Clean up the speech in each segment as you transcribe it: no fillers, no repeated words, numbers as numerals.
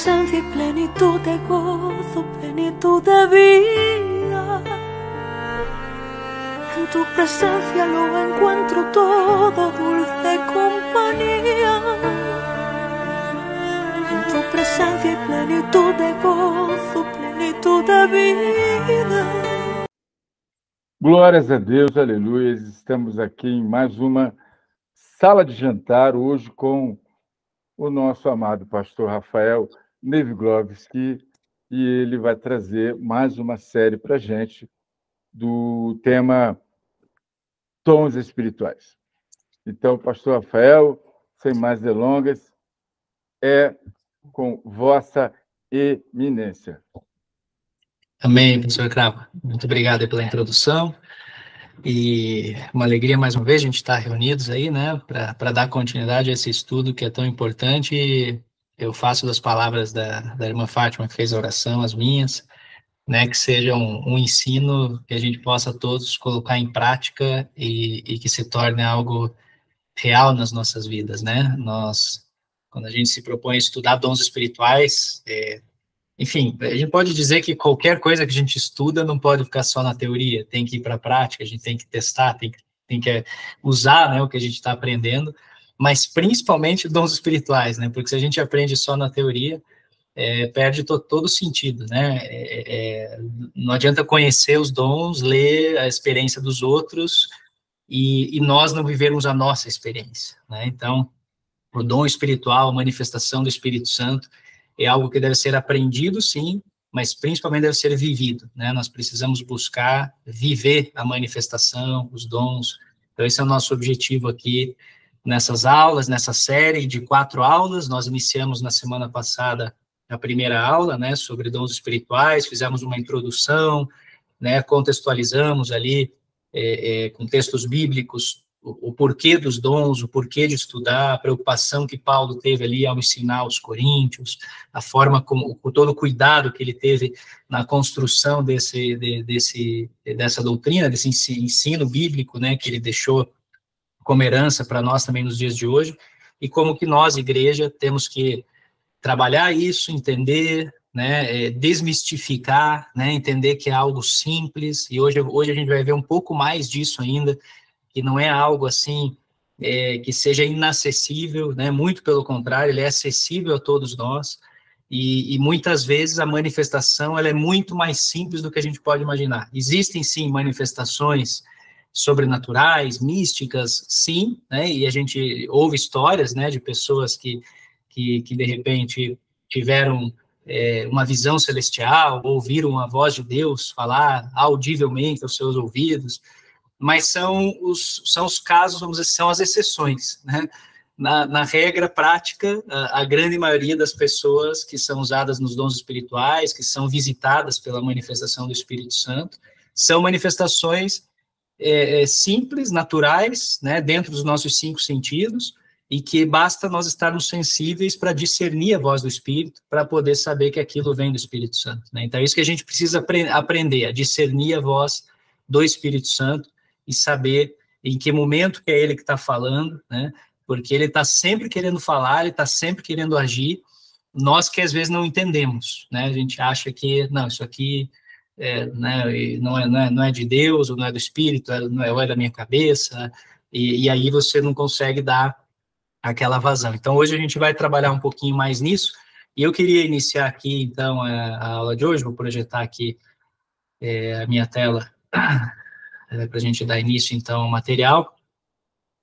presencia y plenitud de gozo, plenitud de vida. En tu presencia lo encuentro todo, dulce compañía. En tu presencia y plenitud de gozo, plenitud de vida. Glórias a Deus, aleluia. Estamos aqui em mais uma sala de jantar, hoje com o nosso amado pastor Rafael Neviglovski, e ele vai trazer mais uma série para a gente do tema Dons Espirituais. Então, pastor Rafael, sem mais delongas, é com vossa eminência. Amém, professor Cravo. Muito obrigado pela introdução. E uma alegria mais uma vez a gente estar reunidos aí, né, para dar continuidade a esse estudo que é tão importante. E eu faço das palavras da irmã Fátima, que fez a oração, as minhas, né, que seja um ensino que a gente possa todos colocar em prática e que se torne algo real nas nossas vidas, né? Quando a gente se propõe a estudar dons espirituais, enfim, a gente pode dizer que qualquer coisa que a gente estuda não pode ficar só na teoria, tem que ir para a prática, a gente tem que testar, tem que usar, né, o que a gente está aprendendo, mas principalmente dons espirituais, né, porque se a gente aprende só na teoria, perde todo o sentido, né, não adianta conhecer os dons, ler a experiência dos outros e nós não vivermos a nossa experiência, né, então o dom espiritual, a manifestação do Espírito Santo, é algo que deve ser aprendido, sim, mas principalmente deve ser vivido, né? Nós precisamos buscar viver a manifestação, os dons. Então, esse é o nosso objetivo aqui nessas aulas, nessa série de 4 aulas. Nós iniciamos na semana passada a primeira aula, né, sobre dons espirituais, fizemos uma introdução, né, contextualizamos ali com textos bíblicos o porquê dos dons, o porquê de estudar, a preocupação que Paulo teve ali ao ensinar os coríntios, a forma como, todo o cuidado que ele teve na construção dessa doutrina, desse ensino bíblico, né, que ele deixou como herança para nós também nos dias de hoje, e como que nós, igreja, temos que trabalhar isso, entender, né, desmistificar, né, entender que é algo simples, e hoje a gente vai ver um pouco mais disso ainda, que não é algo assim, que seja inacessível, né? Muito pelo contrário, ele é acessível a todos nós, e muitas vezes a manifestação ela é muito mais simples do que a gente pode imaginar. Existem, sim, manifestações sobrenaturais, místicas, sim, né? E a gente ouve histórias, né, de pessoas que de repente tiveram uma visão celestial, ouviram a voz de Deus falar audivelmente aos seus ouvidos, mas são os casos, vamos dizer, são as exceções, né? Na regra prática, a grande maioria das pessoas que são usadas nos dons espirituais, que são visitadas pela manifestação do Espírito Santo, são manifestações simples, naturais, né, dentro dos nossos 5 sentidos, e que basta nós estarmos sensíveis para discernir a voz do Espírito, para poder saber que aquilo vem do Espírito Santo, né? Então, é isso que a gente precisa aprender, a discernir a voz do Espírito Santo, e saber em que momento que é ele que está falando, né? Porque ele está sempre querendo falar, ele está sempre querendo agir, nós que às vezes não entendemos, né? A gente acha que, não, isso aqui né, não é de Deus, ou não é do Espírito, ou é da minha cabeça, e aí você não consegue dar aquela vazão. Então, hoje a gente vai trabalhar um pouquinho mais nisso, e eu queria iniciar aqui, então, a aula de hoje, vou projetar aqui a minha tela, para a gente dar início, então, ao material,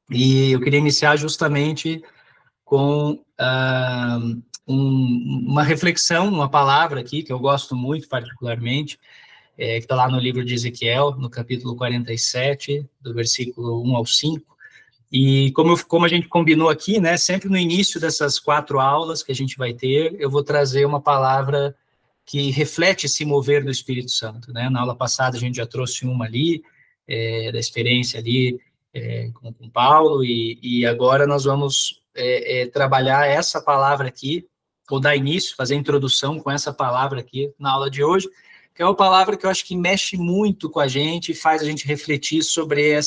e eu queria iniciar justamente com uma reflexão, uma palavra aqui, que eu gosto muito particularmente, que está lá no livro de Ezequiel, no capítulo 47, do versículo 1 ao 5, e como a gente combinou aqui, né, sempre no início dessas 4 aulas que a gente vai ter, eu vou trazer uma palavra que reflete esse mover do Espírito Santo, né? Na aula passada a gente já trouxe uma ali, da experiência ali com Paulo, e agora nós vamos trabalhar essa palavra aqui, ou dar início, fazer a introdução com essa palavra aqui na aula de hoje, que é uma palavra que eu acho que mexe muito com a gente, faz a gente refletir sobre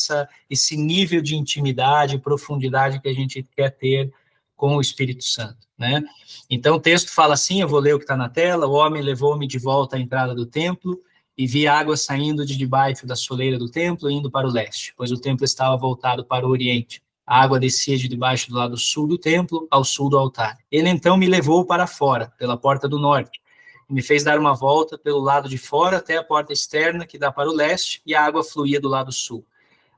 esse nível de intimidade e profundidade que a gente quer ter com o Espírito Santo, né? Então o texto fala assim, eu vou ler o que está na tela: o homem levou-me de volta à entrada do templo, e vi água saindo de debaixo da soleira do templo, indo para o leste, pois o templo estava voltado para o oriente. A água descia de debaixo do lado sul do templo, ao sul do altar. Ele então me levou para fora, pela porta do norte, e me fez dar uma volta pelo lado de fora até a porta externa, que dá para o leste, e a água fluía do lado sul.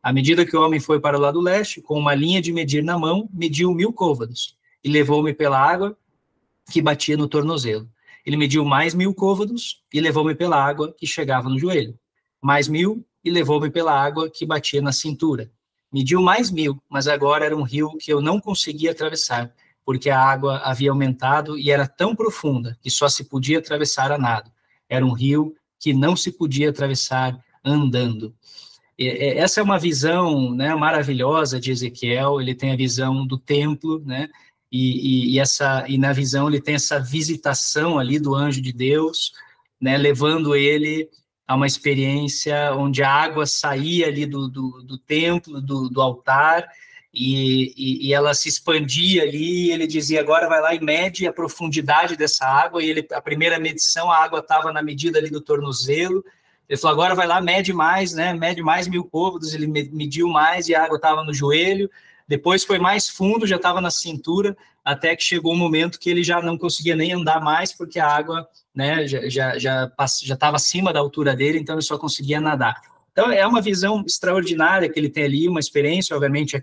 À medida que o homem foi para o lado leste, com uma linha de medir na mão, mediu 1000 côvados, e levou-me pela água que batia no tornozelo. Ele mediu mais 1000 côvados, e levou-me pela água que chegava no joelho. Mais 1000, e levou-me pela água que batia na cintura. Mediu mais 1000, mas agora era um rio que eu não conseguia atravessar, porque a água havia aumentado e era tão profunda que só se podia atravessar a nado. Era um rio que não se podia atravessar andando. Essa é uma visão, né, maravilhosa de Ezequiel. Ele tem a visão do templo, né, e na visão ele tem essa visitação ali do anjo de Deus, né, levando ele a uma experiência onde a água saía ali do templo, do altar, e ela se expandia ali, e ele dizia, agora vai lá e mede a profundidade dessa água, e a primeira medição, a água estava na medida ali do tornozelo. Ele falou, agora vai lá, mede mais, né, mede mais 1000 côvados. Ele mediu mais e a água estava no joelho. Depois foi mais fundo, já estava na cintura, até que chegou um momento que ele já não conseguia nem andar mais, porque a água, né, já estava acima da altura dele, então ele só conseguia nadar. Então é uma visão extraordinária que ele tem ali, uma experiência, obviamente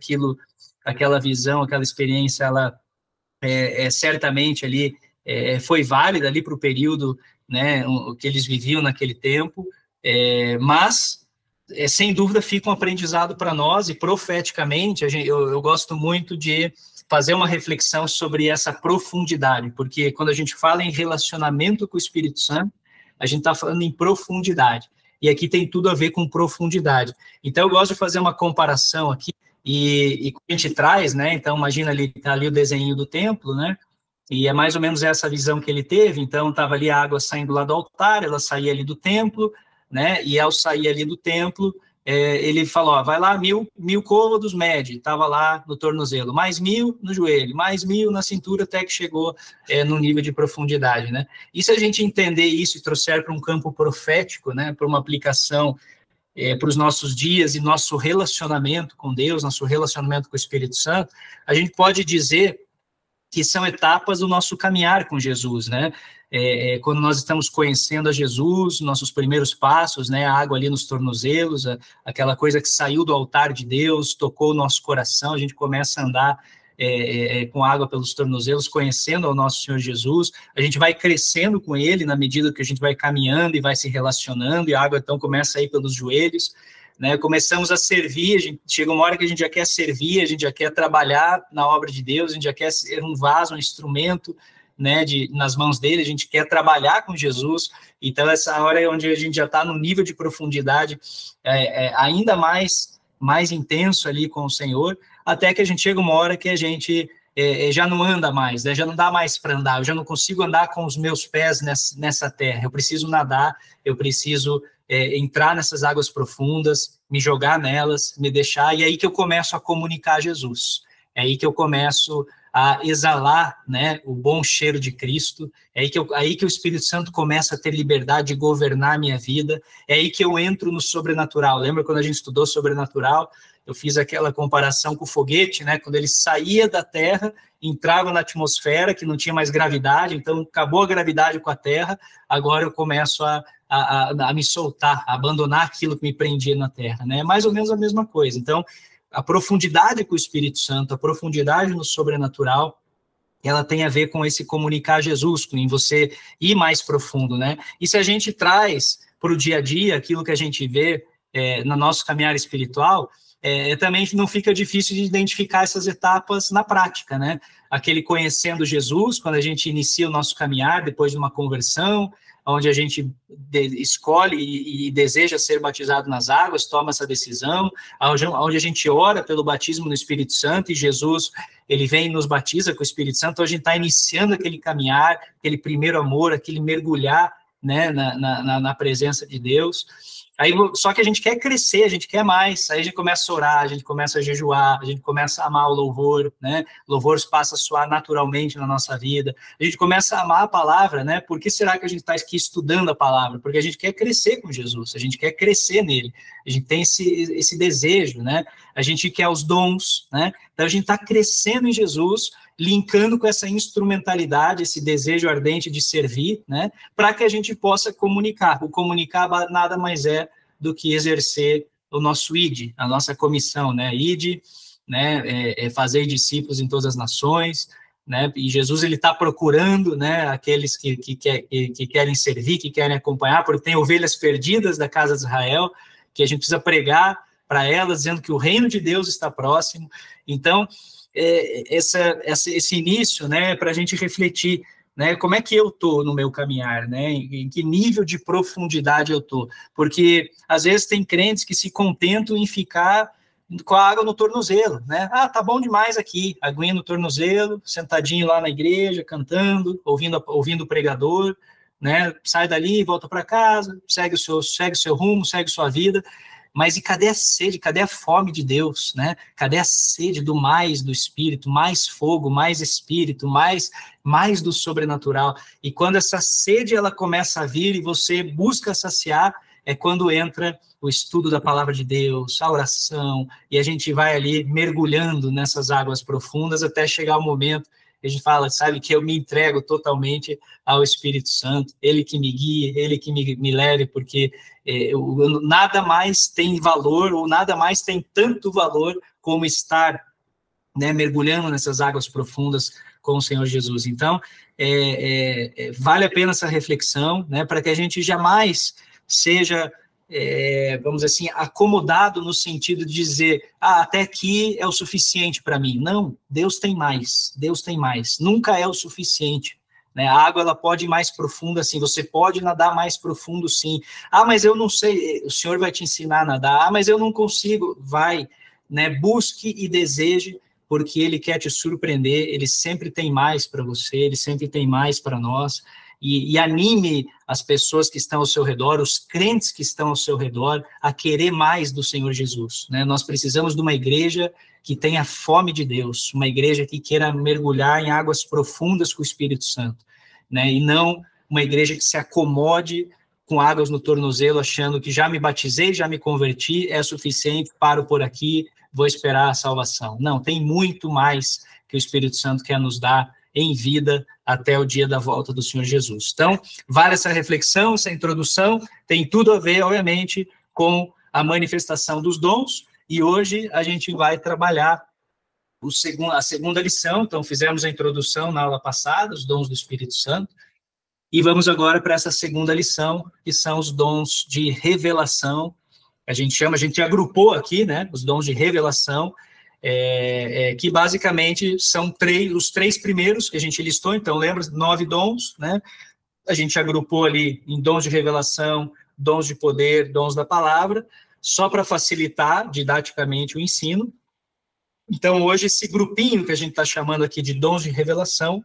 aquela visão, aquela experiência, ela certamente ali foi válida ali para o período, né, que eles viviam naquele tempo, mas sem dúvida fica um aprendizado para nós, e profeticamente eu gosto muito de fazer uma reflexão sobre essa profundidade, porque quando a gente fala em relacionamento com o Espírito Santo, a gente está falando em profundidade, e aqui tem tudo a ver com profundidade. Então eu gosto de fazer uma comparação aqui, e a gente traz, né, então imagina ali, tá ali o desenho do templo, né, e é mais ou menos essa visão que ele teve. Então estava ali a água saindo lá do altar, ela saía ali do templo, né? E ao sair ali do templo, ele falou, ó, vai lá, 1000 côvados, mede, estava lá no tornozelo, mais 1000 no joelho, mais 1000 na cintura, até que chegou no nível de profundidade, né? E se a gente entender isso e trouxer para um campo profético, né, para uma aplicação para os nossos dias e nosso relacionamento com Deus, nosso relacionamento com o Espírito Santo, a gente pode dizer que são etapas do nosso caminhar com Jesus, né? Quando nós estamos conhecendo a Jesus, nossos primeiros passos, né? A água ali nos tornozelos, aquela coisa que saiu do altar de Deus, tocou o nosso coração, a gente começa a andar com água pelos tornozelos, conhecendo ao nosso Senhor Jesus. A gente vai crescendo com Ele na medida que a gente vai caminhando e vai se relacionando, e a água então começa a ir pelos joelhos, né? Começamos a servir, chega uma hora que a gente já quer servir, a gente já quer trabalhar na obra de Deus, a gente já quer ser um vaso, um instrumento, né, nas mãos dele, a gente quer trabalhar com Jesus. Então essa hora é onde a gente já está no nível de profundidade ainda mais intenso ali com o Senhor, até que a gente chega uma hora que a gente já não anda mais, né, já não dá mais para andar, eu já não consigo andar com os meus pés nessa terra, eu preciso nadar, eu preciso entrar nessas águas profundas, me jogar nelas, me deixar, e é aí que eu começo a comunicar Jesus, é aí que eu começo a exalar, né, o bom cheiro de Cristo, é aí que o Espírito Santo começa a ter liberdade de governar a minha vida, é aí que eu entro no sobrenatural. Lembra quando a gente estudou sobrenatural? Eu fiz aquela comparação com o foguete, né, quando ele saía da Terra, entrava na atmosfera, que não tinha mais gravidade, então acabou a gravidade com a Terra, agora eu começo a me soltar, a abandonar aquilo que me prendia na Terra, né? É mais ou menos a mesma coisa. Então, a profundidade com o Espírito Santo, a profundidade no sobrenatural, ela tem a ver com esse comunicar Jesus, em você ir mais profundo, né? E se a gente traz para o dia a dia aquilo que a gente vê no nosso caminhar espiritual, também não fica difícil de identificar essas etapas na prática, né? Aquele conhecendo Jesus, quando a gente inicia o nosso caminhar, depois de uma conversão, onde a gente escolhe e deseja ser batizado nas águas, toma essa decisão, onde a gente ora pelo batismo no Espírito Santo, e Jesus, ele vem e nos batiza com o Espírito Santo, então a gente está iniciando aquele caminhar, aquele primeiro amor, aquele mergulhar né, na presença de Deus. Aí, só que a gente quer crescer, a gente quer mais, aí a gente começa a orar, a gente começa a jejuar, a gente começa a amar o louvor, né? O louvor passa a soar naturalmente na nossa vida, a gente começa a amar a palavra, né? Por que será que a gente está aqui estudando a palavra? Porque a gente quer crescer com Jesus, a gente quer crescer nele, a gente tem esse desejo, né? A gente quer os dons, né? Então a gente está crescendo em Jesus, linkando com essa instrumentalidade, esse desejo ardente de servir, né, para que a gente possa comunicar. O comunicar nada mais é do que exercer o nosso ID, a nossa comissão, né, ID, né, fazer discípulos em todas as nações, né, e Jesus ele está procurando, né, aqueles que querem servir, que querem acompanhar, porque tem ovelhas perdidas da casa de Israel, que a gente precisa pregar para elas, dizendo que o reino de Deus está próximo. Então, esse início, né, para a gente refletir, né, como é que eu estou no meu caminhar, né, em que nível de profundidade eu estou, porque às vezes tem crentes que se contentam em ficar com a água no tornozelo, né, tá bom demais aqui, aguinha no tornozelo, sentadinho lá na igreja, cantando, ouvindo o pregador, né, sai dali, volta para casa, segue o seu rumo, segue sua vida. Mas e cadê a sede, cadê a fome de Deus, né? Cadê a sede do mais do Espírito, mais fogo, mais Espírito, mais do sobrenatural? E quando essa sede ela começa a vir e você busca saciar, é quando entra o estudo da palavra de Deus, a oração, e a gente vai ali mergulhando nessas águas profundas até chegar o momento que a gente fala, sabe, que eu me entrego totalmente ao Espírito Santo, ele que me guie, ele que me leve, porque nada mais tem valor, ou nada mais tem tanto valor como estar, né, mergulhando nessas águas profundas com o Senhor Jesus. Então, vale a pena essa reflexão, né, para que a gente jamais seja, vamos dizer assim, acomodado no sentido de dizer, até aqui é o suficiente para mim. Não, Deus tem mais, nunca é o suficiente. Né? A água ela pode ir mais profunda, sim, você pode nadar mais profundo, sim. Mas eu não sei, o Senhor vai te ensinar a nadar. Mas eu não consigo, vai, né? Busque e deseje, porque Ele quer te surpreender, Ele sempre tem mais para você, Ele sempre tem mais para nós, e anime as pessoas que estão ao seu redor, os crentes que estão ao seu redor, a querer mais do Senhor Jesus, né? Nós precisamos de uma igreja que tenha fome de Deus, uma igreja que queira mergulhar em águas profundas com o Espírito Santo, né? E não uma igreja que se acomode com águas no tornozelo, achando que já me batizei, já me converti, é suficiente, paro por aqui, vou esperar a salvação. Não, tem muito mais que o Espírito Santo quer nos dar em vida até o dia da volta do Senhor Jesus. Então, vale essa reflexão, essa introdução, tem tudo a ver, obviamente, com a manifestação dos dons, e hoje a gente vai trabalhar a segunda lição. Então, fizemos a introdução na aula passada, os dons do Espírito Santo, e vamos agora para essa segunda lição, que são os dons de revelação. A gente agrupou aqui, né, os dons de revelação, que basicamente são os três primeiros que a gente listou. Então, lembra, 9 dons, né? A gente agrupou ali em dons de revelação, dons de poder, dons da palavra, só para facilitar didaticamente o ensino. Então, hoje, esse grupinho que a gente está chamando aqui de dons de revelação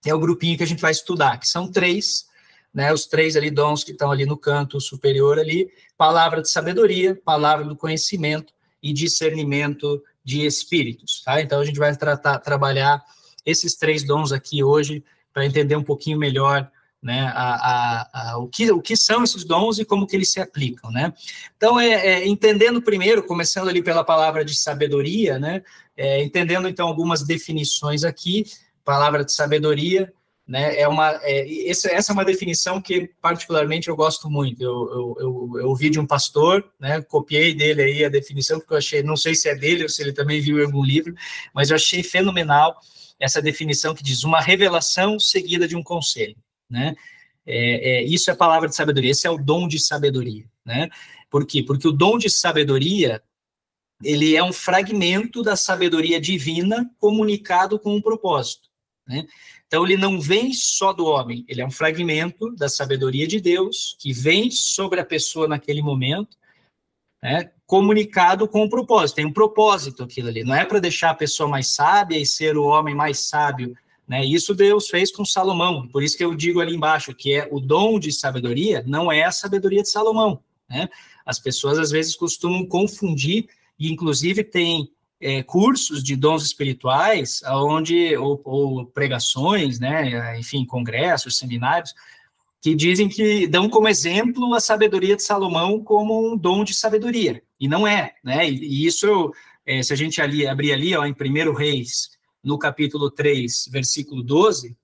é o grupinho que a gente vai estudar, que são 3, né? Os 3 ali dons que estão ali no canto superior ali: palavra de sabedoria, palavra do conhecimento e discernimento de espíritos, tá? Então, a gente vai trabalhar esses 3 dons aqui hoje para entender um pouquinho melhor, né, o que são esses dons e como que eles se aplicam, né? Então, entendendo primeiro, começando ali pela palavra de sabedoria, né, entendendo, então, algumas definições aqui. Palavra de sabedoria, né, essa é uma definição que, particularmente, eu gosto muito. Eu ouvi de um pastor, né, copiei dele aí a definição, porque eu achei, não sei se é dele ou se ele também viu em algum livro, mas eu achei fenomenal essa definição que diz: uma revelação seguida de um conselho, né? Isso é a palavra de sabedoria, esse é o dom de sabedoria, né? Por quê? Porque o dom de sabedoria, ele é um fragmento da sabedoria divina comunicado com um propósito, né? Então, ele não vem só do homem, ele é um fragmento da sabedoria de Deus, que vem sobre a pessoa naquele momento, né, comunicado com um propósito. Tem um propósito aquilo ali, não é para deixar a pessoa mais sábia e ser o homem mais sábio né? Isso Deus fez com Salomão, por isso que eu digo ali embaixo, que é o dom de sabedoria, não é a sabedoria de Salomão, né? As pessoas às vezes costumam confundir, e inclusive tem cursos de dons espirituais, ou pregações, né? Enfim, congressos, seminários, que dizem que dão como exemplo a sabedoria de Salomão como um dom de sabedoria, e não é, né? E isso, se a gente abrir ali, ó, em 1 Reis, no capítulo 3, versículo 12,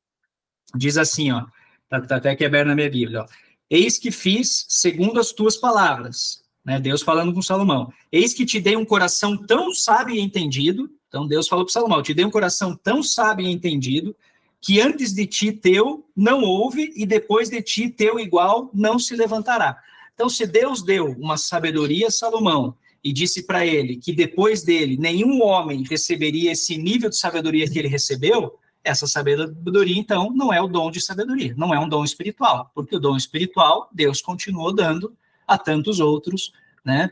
diz assim, ó, tá até aqui aberto na minha Bíblia, ó, eis que fiz segundo as tuas palavras, né? Deus falando com Salomão, eis que te dei um coração tão sábio e entendido, então Deus falou para Salomão, te dei um coração tão sábio e entendido, que antes de ti teu não houve, e depois de ti teu igual não se levantará. Então, se Deus deu uma sabedoria a Salomão, e disse para ele que depois dele nenhum homem receberia esse nível de sabedoria que ele recebeu, essa sabedoria, então, não é o dom de sabedoria, não é um dom espiritual, porque o dom espiritual Deus continuou dando a tantos outros, né,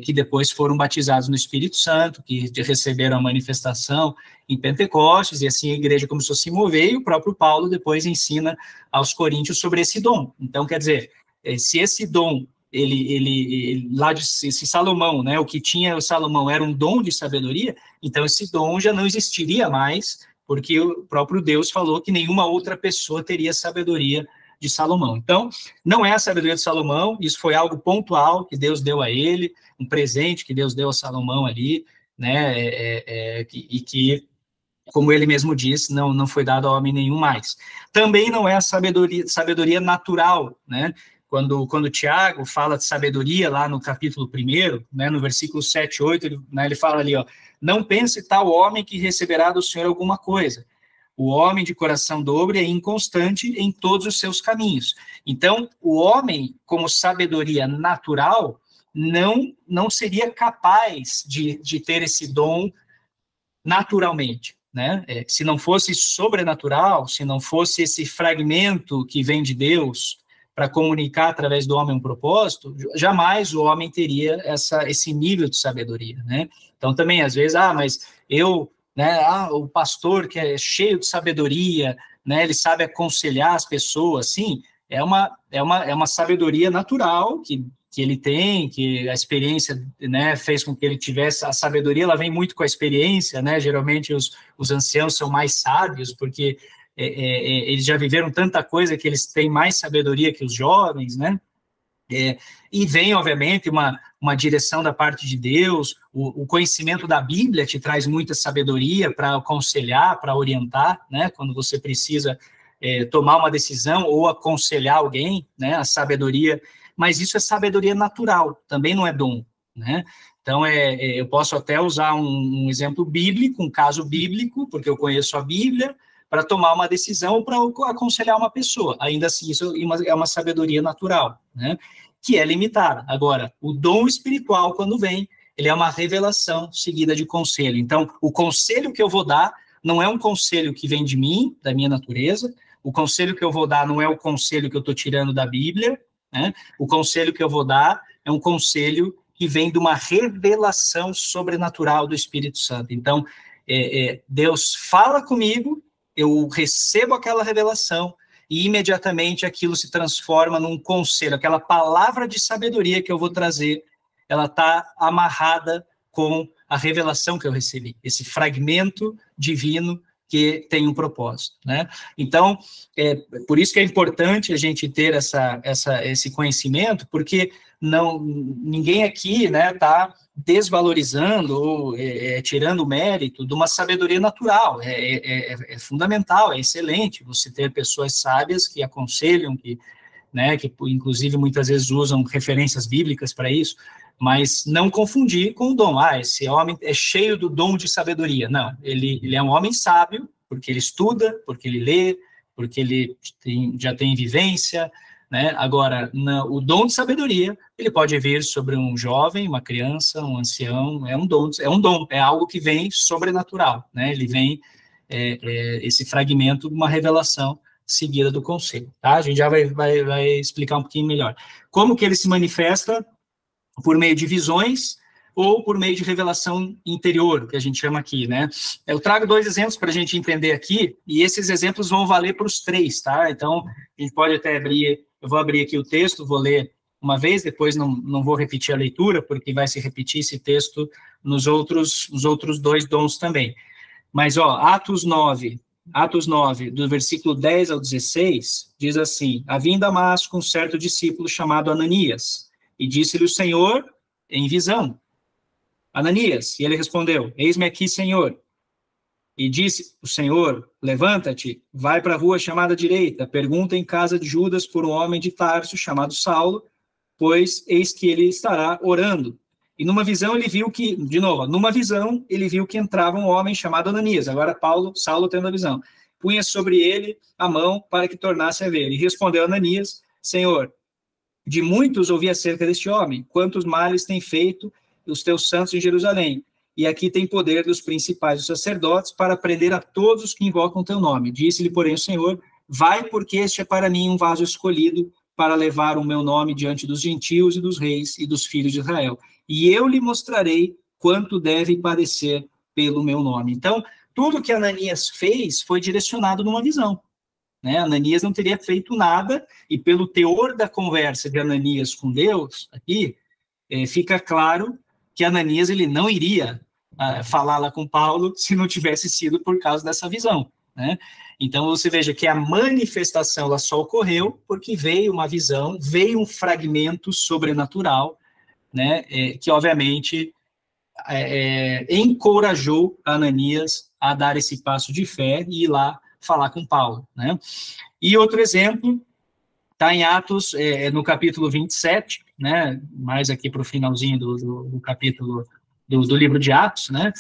que depois foram batizados no Espírito Santo, que receberam a manifestação em Pentecostes, e assim a igreja começou a se mover, e o próprio Paulo depois ensina aos coríntios sobre esse dom. Então, quer dizer, se esse dom, se Salomão, né, o que tinha o Salomão era um dom de sabedoria, então esse dom já não existiria mais, porque o próprio Deus falou que nenhuma outra pessoa teria sabedoria de Salomão. Então, não é a sabedoria de Salomão, isso foi algo pontual que Deus deu a ele, um presente que Deus deu a Salomão ali, né, e que, como ele mesmo disse, não foi dado a homem nenhum mais. Também não é a sabedoria natural, né, quando Tiago fala de sabedoria lá no capítulo 1, né, no versículo 7, 8, ele fala ali, ó, não pense tal homem que receberá do Senhor alguma coisa. O homem de coração dobre é inconstante em todos os seus caminhos. Então, o homem, como sabedoria natural, não seria capaz de ter esse dom naturalmente, né? Se não fosse sobrenatural, se não fosse esse fragmento que vem de Deus para comunicar através do homem um propósito, jamais o homem teria esse nível de sabedoria, né? Então, também, às vezes, mas eu... né, o pastor que é cheio de sabedoria, né, ele sabe aconselhar as pessoas, sim, é uma sabedoria natural que ele tem, que a experiência, né, fez com que ele tivesse, a sabedoria, ela vem muito com a experiência, né, geralmente os anciãos são mais sábios, porque eles já viveram tanta coisa que eles têm mais sabedoria que os jovens, né, e vem, obviamente, uma direção da parte de Deus, o conhecimento da Bíblia te traz muita sabedoria para aconselhar, para orientar, né, quando você precisa tomar uma decisão ou aconselhar alguém, né, a sabedoria, mas isso é sabedoria natural, também não é dom, né, então eu posso até usar um exemplo bíblico, um caso bíblico, porque eu conheço a Bíblia, para tomar uma decisão ou para aconselhar uma pessoa. Ainda assim, isso é uma sabedoria natural, né? Que é limitada. Agora, o dom espiritual, quando vem, ele é uma revelação seguida de conselho. Então, o conselho que eu vou dar não é um conselho que vem de mim, da minha natureza. O conselho que eu vou dar não é o conselho que eu estou tirando da Bíblia, né? O conselho que eu vou dar é um conselho que vem de uma revelação sobrenatural do Espírito Santo. Então, Deus fala comigo, eu recebo aquela revelação e imediatamente aquilo se transforma num conselho, aquela palavra de sabedoria que eu vou trazer, ela está amarrada com a revelação que eu recebi, esse fragmento divino que tem um propósito, né? Então, por isso que é importante a gente ter esse conhecimento, porque ninguém aqui, né, está desvalorizando ou tirando o mérito de uma sabedoria natural. É fundamental, é excelente você ter pessoas sábias que aconselham, que inclusive muitas vezes usam referências bíblicas para isso, mas não confundir com o dom. Esse homem é cheio do dom de sabedoria. Não, ele é um homem sábio, porque ele estuda, porque ele lê, porque ele já tem vivência, né? Agora, o dom de sabedoria, ele pode vir sobre um jovem, uma criança, um ancião, é um dom, é algo que vem sobrenatural, né? Ele vem, esse fragmento de uma revelação seguida do conselho, tá? A gente já vai explicar um pouquinho melhor. Como que ele se manifesta? Por meio de visões, ou por meio de revelação interior, que a gente chama aqui, né? Eu trago 2 exemplos para a gente entender aqui, e esses exemplos vão valer para os 3, tá? Então, a gente pode até abrir, eu vou abrir aqui o texto, vou ler uma vez, depois não vou repetir a leitura, porque vai se repetir esse texto nos outros 2 dons também. Mas, Atos 9, do versículo 10 ao 16, diz assim: havia em Damasco um certo discípulo chamado Ananias, e disse-lhe o Senhor em visão: Ananias. E ele respondeu: eis-me aqui, Senhor. E disse o Senhor: levanta-te, vai para a rua chamada direita, pergunta em casa de Judas por um homem de Tarso chamado Saulo, pois eis que ele estará orando. E numa visão ele viu que, de novo, numa visão ele viu que entrava um homem chamado Ananias. Agora Saulo tendo a visão. Punha sobre ele a mão para que tornasse a ver. E respondeu Ananias: Senhor, de muitos ouvi acerca deste homem, quantos males tem feito os teus santos em Jerusalém. E aqui tem poder dos principais dos sacerdotes para prender a todos os que invocam teu nome. Disse-lhe, porém, o Senhor: vai, porque este é para mim um vaso escolhido para levar o meu nome diante dos gentios e dos reis e dos filhos de Israel. E eu lhe mostrarei quanto deve padecer pelo meu nome. Então, tudo que Ananias fez foi direcionado numa visão, né? Ananias não teria feito nada, e pelo teor da conversa de Ananias com Deus, aqui, fica claro que Ananias ele não iria falar lá com Paulo se não tivesse sido por causa dessa visão, né? Então, você veja que a manifestação ela só ocorreu porque veio uma visão, veio um fragmento sobrenatural, né, que, obviamente, encorajou Ananias a dar esse passo de fé e ir lá falar com Paulo, né? E outro exemplo está em Atos, no capítulo 27, né, mais aqui para o finalzinho do capítulo do livro de Atos, né?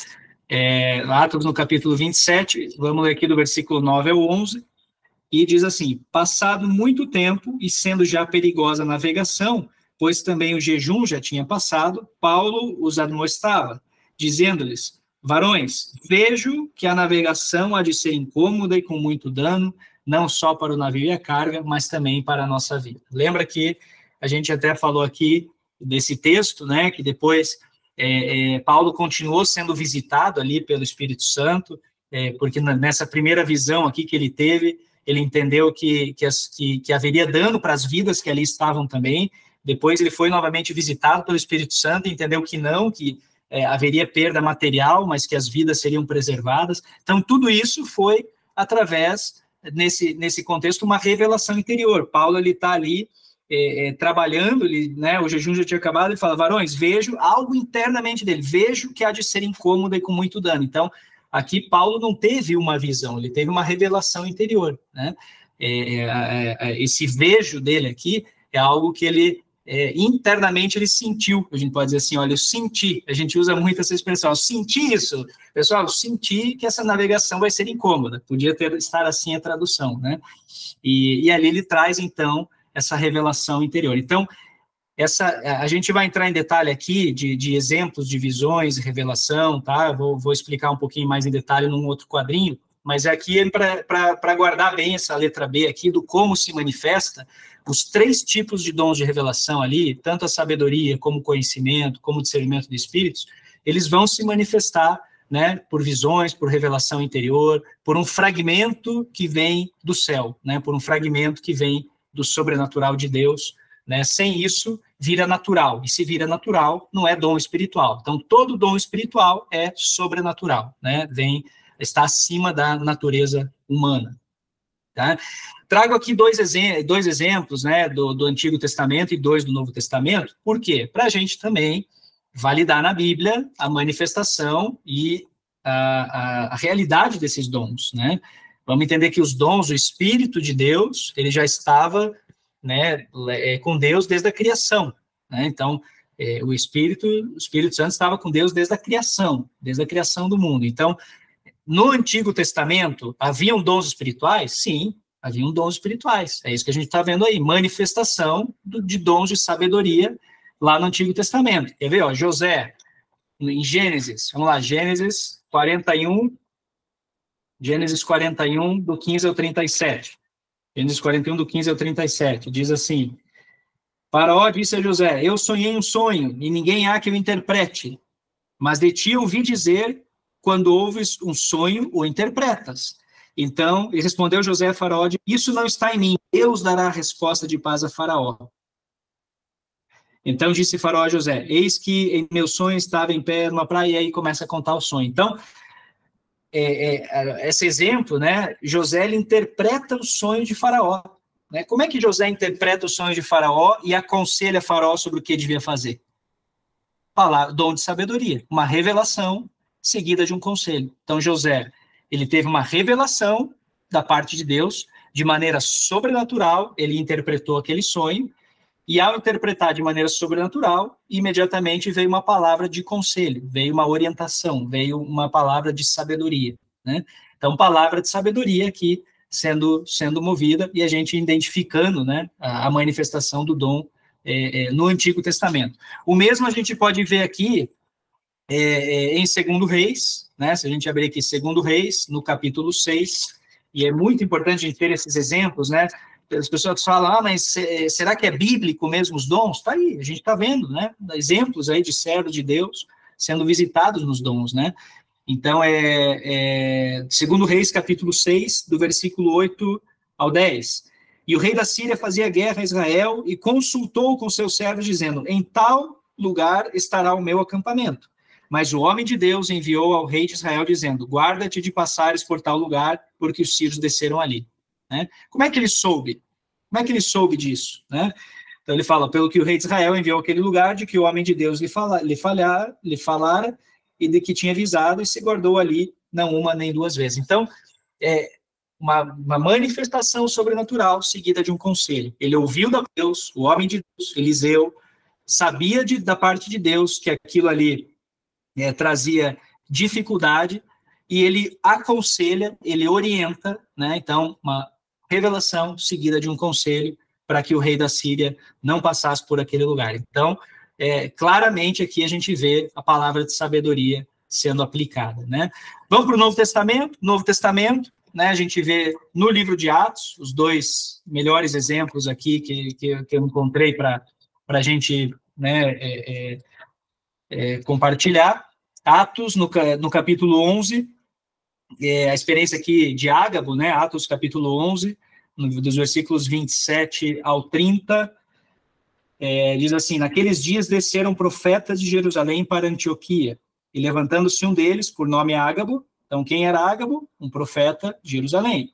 Atos no capítulo 27, vamos ler aqui do versículo 9 ao 11, e diz assim: passado muito tempo, e sendo já perigosa a navegação, pois também o jejum já tinha passado, Paulo os admoestava, dizendo-lhes: varões, vejo que a navegação há de ser incômoda e com muito dano, não só para o navio e a carga, mas também para a nossa vida. Lembra que a gente até falou aqui desse texto, né, que depois Paulo continuou sendo visitado ali pelo Espírito Santo, porque nessa primeira visão aqui que ele teve, ele entendeu que haveria dano para as vidas que ali estavam também. Depois ele foi novamente visitado pelo Espírito Santo e entendeu que não, que haveria perda material, mas que as vidas seriam preservadas. Então, tudo isso foi através, nesse contexto, uma revelação interior. Paulo está ali trabalhando, né, o jejum já tinha acabado, ele fala: varões, vejo algo internamente dele, vejo que há de ser incômodo e com muito dano. Então, aqui Paulo não teve uma visão, ele teve uma revelação interior, né? Esse vejo dele aqui é algo que ele internamente ele sentiu. A gente pode dizer assim: olha, eu senti. A gente usa muito essa expressão: eu senti isso, pessoal, eu senti que essa navegação vai ser incômoda. Podia estar assim a tradução, né? E ali ele traz então essa revelação interior. Então, a gente vai entrar em detalhe aqui de exemplos de visões e revelação, tá? Vou explicar um pouquinho mais em detalhe num outro quadrinho, mas aqui para guardar bem essa letra B aqui do como se manifesta os 3 tipos de dons de revelação ali, tanto a sabedoria, como conhecimento, como discernimento de espíritos, eles vão se manifestar, né, por visões, por revelação interior, por um fragmento que vem do céu, né, por um fragmento que vem do sobrenatural de Deus, né? Sem isso, vira natural, e se vira natural, não é dom espiritual. Então, todo dom espiritual é sobrenatural, né? Está acima da natureza humana, tá? Trago aqui dois exemplos, né, do Antigo Testamento e 2 do Novo Testamento. Por quê? Para a gente também validar na Bíblia a manifestação e a realidade desses dons, né? Vamos entender que os dons, o Espírito de Deus, ele já estava, né, com Deus desde a criação, né? Então, o Espírito Santo estava com Deus desde a criação do mundo. Então, no Antigo Testamento, haviam dons espirituais? Sim, haviam dons espirituais. É isso que a gente está vendo aí, manifestação de dons de sabedoria lá no Antigo Testamento. Quer ver? José, em Gênesis, vamos lá, Gênesis 41, do 15 ao 37. Gênesis 41, do 15 ao 37, diz assim: Faraó disse a José: eu sonhei um sonho, e ninguém há que o interprete. Mas de ti ouvi dizer, quando ouves um sonho, o interpretas. Então, ele respondeu José a Faraó: isso não está em mim, Deus dará a resposta de paz a Faraó. Então disse Faraó a José: eis que em meu sonho estava em pé numa praia, e aí começa a contar o sonho. Então, esse exemplo, né, José ele interpreta o sonho de Faraó. Né? Como é que José interpreta o sonho de Faraó e aconselha Faraó sobre o que devia fazer? Falar, dom de sabedoria, uma revelação seguida de um conselho. Então, José, ele teve uma revelação da parte de Deus, de maneira sobrenatural, ele interpretou aquele sonho, e ao interpretar de maneira sobrenatural, imediatamente veio uma palavra de conselho, veio uma orientação, veio uma palavra de sabedoria. Né? Então, palavra de sabedoria aqui sendo movida e a gente identificando, né, a manifestação do dom no Antigo Testamento. O mesmo a gente pode ver aqui em 2 Reis, né? Se a gente abrir aqui 2 Reis, no capítulo 6, e é muito importante a gente ter esses exemplos, né? As pessoas falam, mas será que é bíblico mesmo os dons? Está aí, a gente está vendo, né? Exemplos aí de servos de Deus sendo visitados nos dons, né? Então, 2 Reis, capítulo 6, do versículo 8 ao 10. E o rei da Síria fazia guerra a Israel e consultou com seus servos, dizendo: em tal lugar estará o meu acampamento. Mas o homem de Deus enviou ao rei de Israel, dizendo: guarda-te de passares por tal lugar, porque os sírios desceram ali. Né? Como é que ele soube? Como é que ele soube disso? Né? Então ele fala: pelo que o rei de Israel enviou aquele lugar, de que o homem de Deus lhe falara, e de que tinha avisado, e se guardou ali, não uma nem duas vezes. Então, uma manifestação sobrenatural seguida de um conselho. Ele ouviu da Deus, o homem de Deus, Eliseu, sabia da parte de Deus que aquilo ali trazia dificuldade, e ele aconselha, ele orienta, né? Então, uma revelação seguida de um conselho para que o rei da Síria não passasse por aquele lugar. Então, claramente aqui a gente vê a palavra de sabedoria sendo aplicada, né? Vamos para o Novo Testamento. Novo Testamento, né, a gente vê no livro de Atos, os dois melhores exemplos aqui que eu encontrei para a gente, né, compartilhar. Atos, no capítulo 11, a experiência aqui de Ágabo, né, Atos capítulo 11, dos versículos 27 ao 30, diz assim: naqueles dias desceram profetas de Jerusalém para Antioquia, e levantando-se um deles, por nome Ágabo. Então, quem era Ágabo? Um profeta de Jerusalém.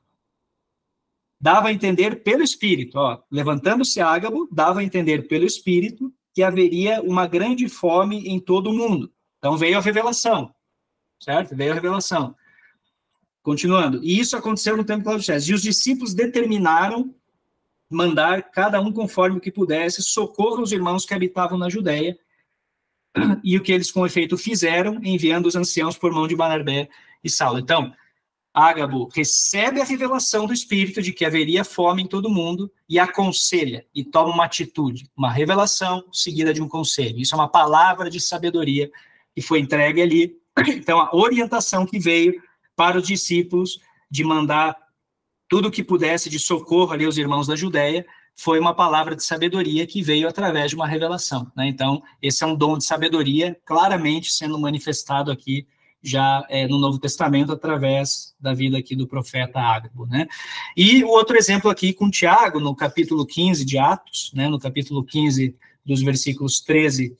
Dava a entender pelo Espírito, levantando-se Ágabo, dava a entender pelo Espírito que haveria uma grande fome em todo o mundo. Então, veio a revelação, certo? Veio a revelação. Continuando. E isso aconteceu no tempo de Cláudio César. E os discípulos determinaram mandar, cada um conforme o que pudesse, socorro aos irmãos que habitavam na Judéia, e o que eles com efeito fizeram, enviando os anciãos por mão de Barnabé e Saulo. Então, Ágabo recebe a revelação do Espírito de que haveria fome em todo mundo e aconselha e toma uma atitude, uma revelação seguida de um conselho. Isso é uma palavra de sabedoria que foi entregue ali. Então, a orientação que veio para os discípulos de mandar tudo o que pudesse de socorro ali aos irmãos da Judéia foi uma palavra de sabedoria que veio através de uma revelação. Né? Então, esse é um dom de sabedoria claramente sendo manifestado aqui já no Novo Testamento, através da vida aqui do profeta Ágabo, né? E o outro exemplo aqui com Tiago, no capítulo 15 de Atos, né? No capítulo 15, dos versículos 13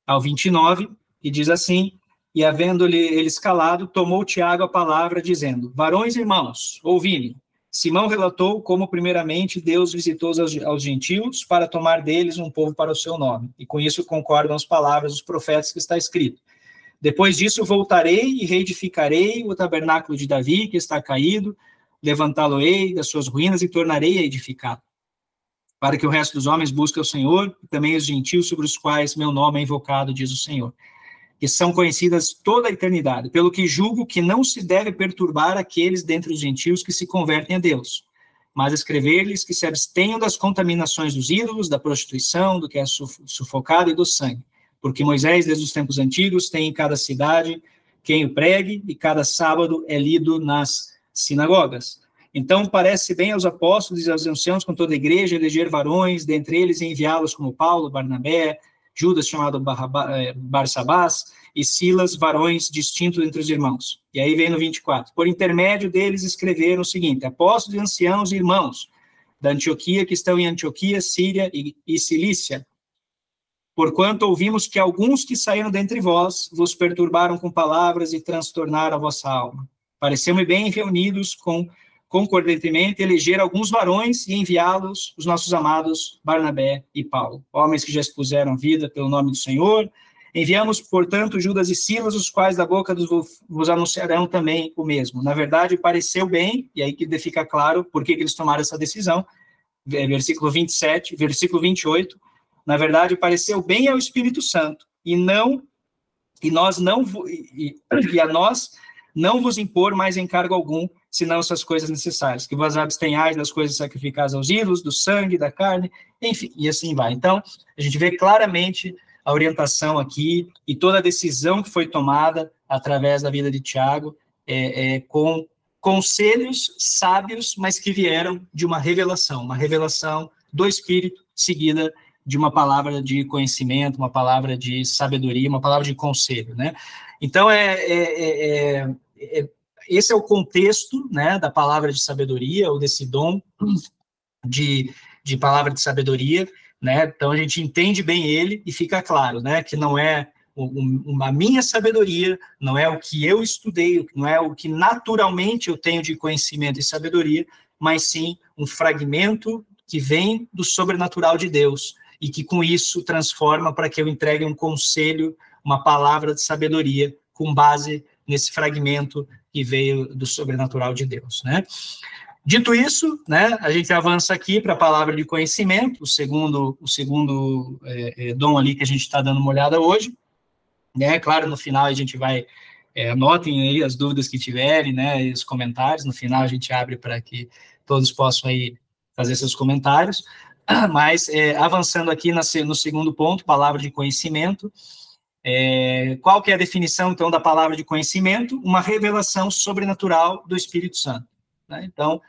ao 29, que diz assim: e havendo-lhe eles calado, tomou Tiago a palavra, dizendo: varões irmãos, ouvi-me. Simão relatou como, primeiramente, Deus visitou aos gentios para tomar deles um povo para o seu nome. E com isso concordam as palavras dos profetas que está escrito: depois disso voltarei e reedificarei o tabernáculo de Davi, que está caído, levantá-lo-ei das suas ruínas e tornarei a edificá-lo, para que o resto dos homens busque o Senhor, e também os gentios sobre os quais meu nome é invocado, diz o Senhor, que são conhecidas toda a eternidade, pelo que julgo que não se deve perturbar aqueles dentre os gentios que se convertem a Deus, mas escrever-lhes que se abstenham das contaminações dos ídolos, da prostituição, do que é sufocado e do sangue. Porque Moisés, desde os tempos antigos, tem em cada cidade quem o pregue, e cada sábado é lido nas sinagogas. Então, parece bem aos apóstolos e aos anciãos com toda a igreja eleger varões, dentre eles enviá-los como Paulo, Barnabé, Judas, chamado Barsabás, e Silas, varões distintos entre os irmãos. E aí vem no 24. Por intermédio deles escreveram o seguinte: apóstolos, anciãos e irmãos da Antioquia, que estão em Antioquia, Síria e Cilícia, porquanto ouvimos que alguns que saíram dentre vós vos perturbaram com palavras e transtornaram a vossa alma. Pareceu-me bem reunidos concordantemente eleger alguns varões e enviá-los, os nossos amados Barnabé e Paulo, homens que já expuseram vida pelo nome do Senhor. Enviamos, portanto, Judas e Silas, os quais da boca vos anunciarão também o mesmo. Na verdade, pareceu bem, e aí que fica claro por que eles tomaram essa decisão, versículo 27, versículo 28, na verdade, pareceu bem ao Espírito Santo, e a nós não vos impor mais encargo algum, senão essas coisas necessárias, que vos abstenhais das coisas sacrificadas aos ídolos, do sangue, da carne, enfim, e assim vai. Então, a gente vê claramente a orientação aqui e toda a decisão que foi tomada através da vida de Tiago, com conselhos sábios, mas que vieram de uma revelação do Espírito, seguida de uma palavra de conhecimento, uma palavra de sabedoria, uma palavra de conselho, né? Então, esse é o contexto, né, da palavra de sabedoria, ou desse dom de palavra de sabedoria, né? Então, a gente entende bem ele e fica claro, né, que não é a minha sabedoria, não é o que eu estudei, não é o que naturalmente eu tenho de conhecimento e sabedoria, mas sim um fragmento que vem do sobrenatural de Deus, e que com isso transforma para que eu entregue um conselho, uma palavra de sabedoria, com base nesse fragmento que veio do sobrenatural de Deus, né? Dito isso, né, a gente avança aqui para a palavra de conhecimento, o segundo dom ali que a gente está dando uma olhada hoje, né? Claro, no final a gente vai, anotem aí as dúvidas que tiverem, né, e os comentários, no final a gente abre para que todos possam aí fazer seus comentários. Mas, avançando aqui no segundo ponto, palavra de conhecimento, qual que é a definição, então, da palavra de conhecimento? Uma revelação sobrenatural do Espírito Santo, né? Então,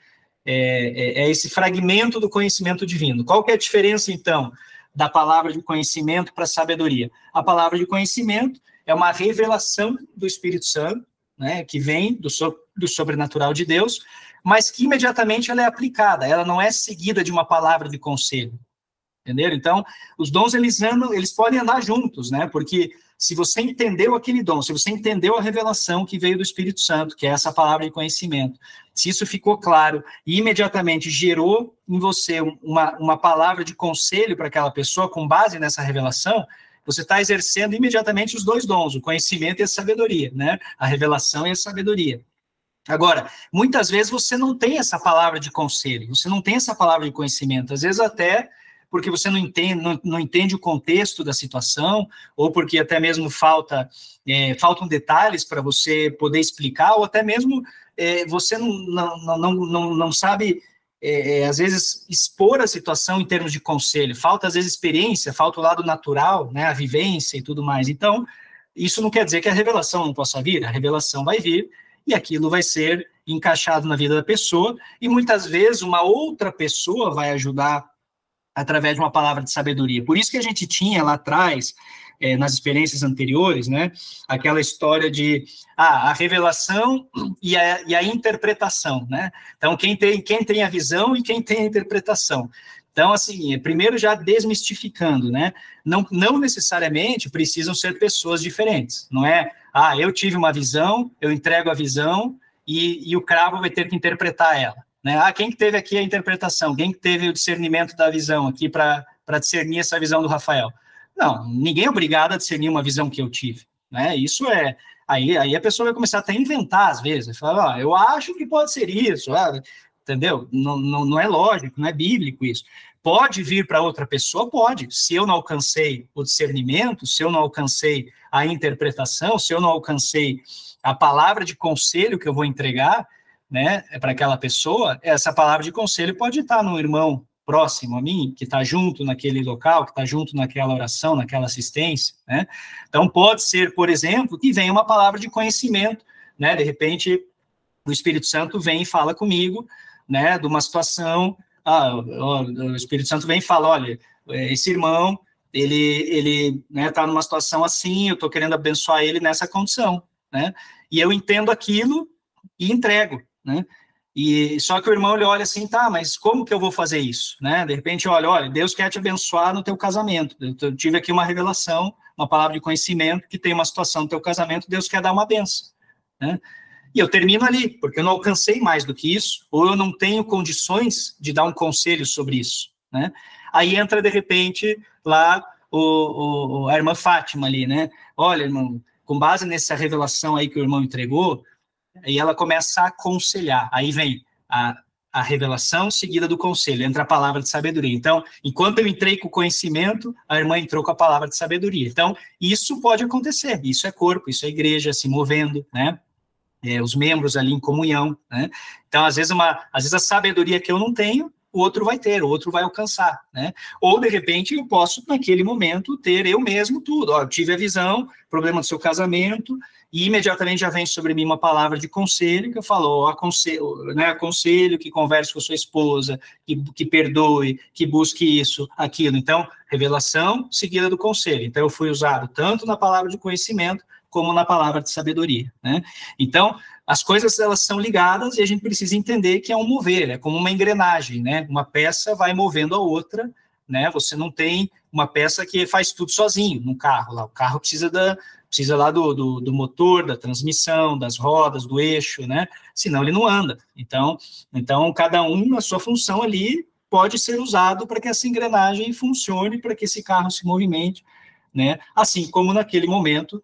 esse fragmento do conhecimento divino. Qual que é a diferença, então, da palavra de conhecimento para a sabedoria? A palavra de conhecimento é uma revelação do Espírito Santo, né, que vem do sobrenatural de Deus, mas que imediatamente ela é aplicada, ela não é seguida de uma palavra de conselho, entenderam? Então, os dons, eles podem andar juntos, né, porque se você entendeu aquele dom, se você entendeu a revelação que veio do Espírito Santo, que é essa palavra de conhecimento, se isso ficou claro e imediatamente gerou em você uma palavra de conselho para aquela pessoa com base nessa revelação, você está exercendo imediatamente os dois dons, o conhecimento e a sabedoria, né, a revelação e a sabedoria. Agora, muitas vezes você não tem essa palavra de conselho, você não tem essa palavra de conhecimento, às vezes até porque você não entende o contexto da situação, ou porque até mesmo faltam detalhes para você poder explicar, ou até mesmo você não sabe, às vezes, expor a situação em termos de conselho, falta, às vezes, experiência, falta o lado natural, né, a vivência e tudo mais. Então, isso não quer dizer que a revelação não possa vir, a revelação vai vir, e aquilo vai ser encaixado na vida da pessoa, e muitas vezes uma outra pessoa vai ajudar através de uma palavra de sabedoria. Por isso que a gente tinha lá atrás, nas experiências anteriores, né, aquela história de a revelação e a interpretação, né? Então, quem tem a visão e quem tem a interpretação. Então, assim, primeiro já desmistificando, né? Não necessariamente precisam ser pessoas diferentes, não é? Eu tive uma visão, eu entrego a visão e o cravo vai ter que interpretar ela, né? Quem que teve aqui a interpretação? Quem que teve o discernimento da visão aqui para discernir essa visão do Rafael? Não, ninguém é obrigado a discernir uma visão que eu tive, né? Isso aí a pessoa vai começar até a inventar às vezes, vai falar, eu acho que pode ser isso, entendeu? Não é lógico, não é bíblico isso. Pode vir para outra pessoa? Pode. Se eu não alcancei o discernimento, se eu não alcancei a interpretação, se eu não alcancei a palavra de conselho que eu vou entregar, né, para aquela pessoa, essa palavra de conselho pode estar no irmão próximo a mim, que está junto naquele local, que está junto naquela oração, naquela assistência, né? Então, pode ser, por exemplo, que venha uma palavra de conhecimento, né? De repente, o Espírito Santo vem e fala comigo né, de uma situação, o Espírito Santo vem e fala, olha, esse irmão, ele né, tá numa situação assim, eu estou querendo abençoar ele nessa condição, né, e eu entendo aquilo e entrego, né, e só que o irmão, ele olha assim, tá, mas como que eu vou fazer isso, né, de repente, olha, Deus quer te abençoar no teu casamento, eu tive aqui uma revelação, uma palavra de conhecimento, que tem uma situação no teu casamento, Deus quer dar uma bênção, né, e eu termino ali, porque eu não alcancei mais do que isso, ou eu não tenho condições de dar um conselho sobre isso, né, aí entra, de repente, lá a irmã Fátima ali, né, olha, irmão, com base nessa revelação aí que o irmão entregou, aí ela começa a aconselhar, aí vem a revelação seguida do conselho, entra a palavra de sabedoria. Então, enquanto eu entrei com o conhecimento, a irmã entrou com a palavra de sabedoria. Então, isso pode acontecer, isso é corpo, isso é igreja se movendo, né? Os membros ali em comunhão, né? Então, às vezes a sabedoria que eu não tenho, o outro vai ter, o outro vai alcançar, né? Ou, de repente, eu posso, naquele momento, ter eu mesmo tudo. Eu tive a visão, problema do seu casamento, e imediatamente já vem sobre mim uma palavra de conselho, que eu falo, aconselho que converse com a sua esposa, que perdoe, que busque isso, aquilo. Então, revelação seguida do conselho. Então, eu fui usado tanto na palavra de conhecimento, como na palavra de sabedoria, né? Então, as coisas, elas são ligadas e a gente precisa entender que é um mover, é como uma engrenagem, né? Uma peça vai movendo a outra, né? Você não tem uma peça que faz tudo sozinho no carro lá. O carro precisa lá do motor, da transmissão, das rodas, do eixo, né? Senão ele não anda. Então cada um na sua função ali pode ser usado para que essa engrenagem funcione, para que esse carro se movimente, né? Assim como naquele momento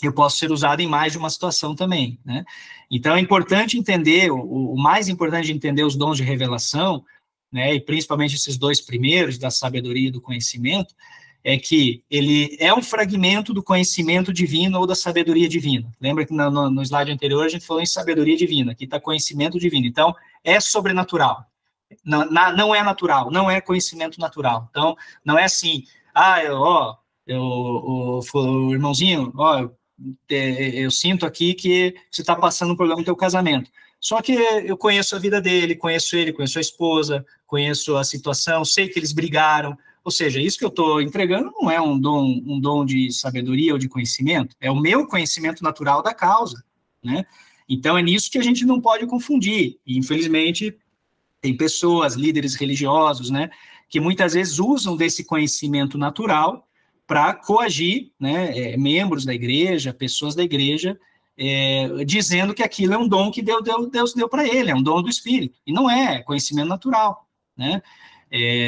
eu posso ser usado em mais de uma situação também, né? Então, é importante entender, o mais importante de entender os dons de revelação, né, e principalmente esses dois primeiros, da sabedoria e do conhecimento, é que ele é um fragmento do conhecimento divino ou da sabedoria divina. Lembra que no slide anterior a gente falou em sabedoria divina, aqui está conhecimento divino. Então, é sobrenatural. Não é natural, não é conhecimento natural. Então, não é assim, o irmãozinho, eu sinto aqui que você está passando um problema no teu casamento. Só que eu conheço a vida dele, conheço ele, conheço a esposa, conheço a situação, sei que eles brigaram. Ou seja, isso que eu estou entregando não é um dom de sabedoria ou de conhecimento, é o meu conhecimento natural da causa, né? Então, é nisso que a gente não pode confundir. E, infelizmente, tem pessoas, líderes religiosos, né, que muitas vezes usam desse conhecimento natural para coagir, né, membros da igreja, pessoas da igreja, dizendo que aquilo é um dom que Deus deu para ele, é um dom do Espírito, e não é conhecimento natural, né?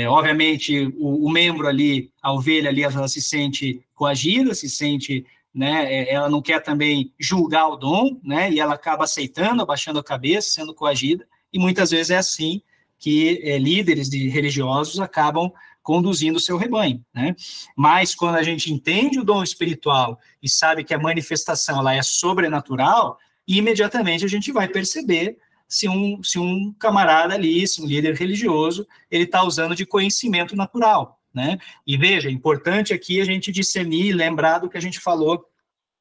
Obviamente, o membro ali, a ovelha ali, ela se sente coagida, se sente, né, ela não quer também julgar o dom, né, e ela acaba aceitando, abaixando a cabeça, sendo coagida, e muitas vezes é assim que líderes religiosos acabam conduzindo o seu rebanho, né? Mas quando a gente entende o dom espiritual e sabe que a manifestação ela é sobrenatural, imediatamente a gente vai perceber se um camarada ali, se um líder religioso, ele está usando de conhecimento natural, né? E veja, é importante aqui a gente discernir, lembrar do que a gente falou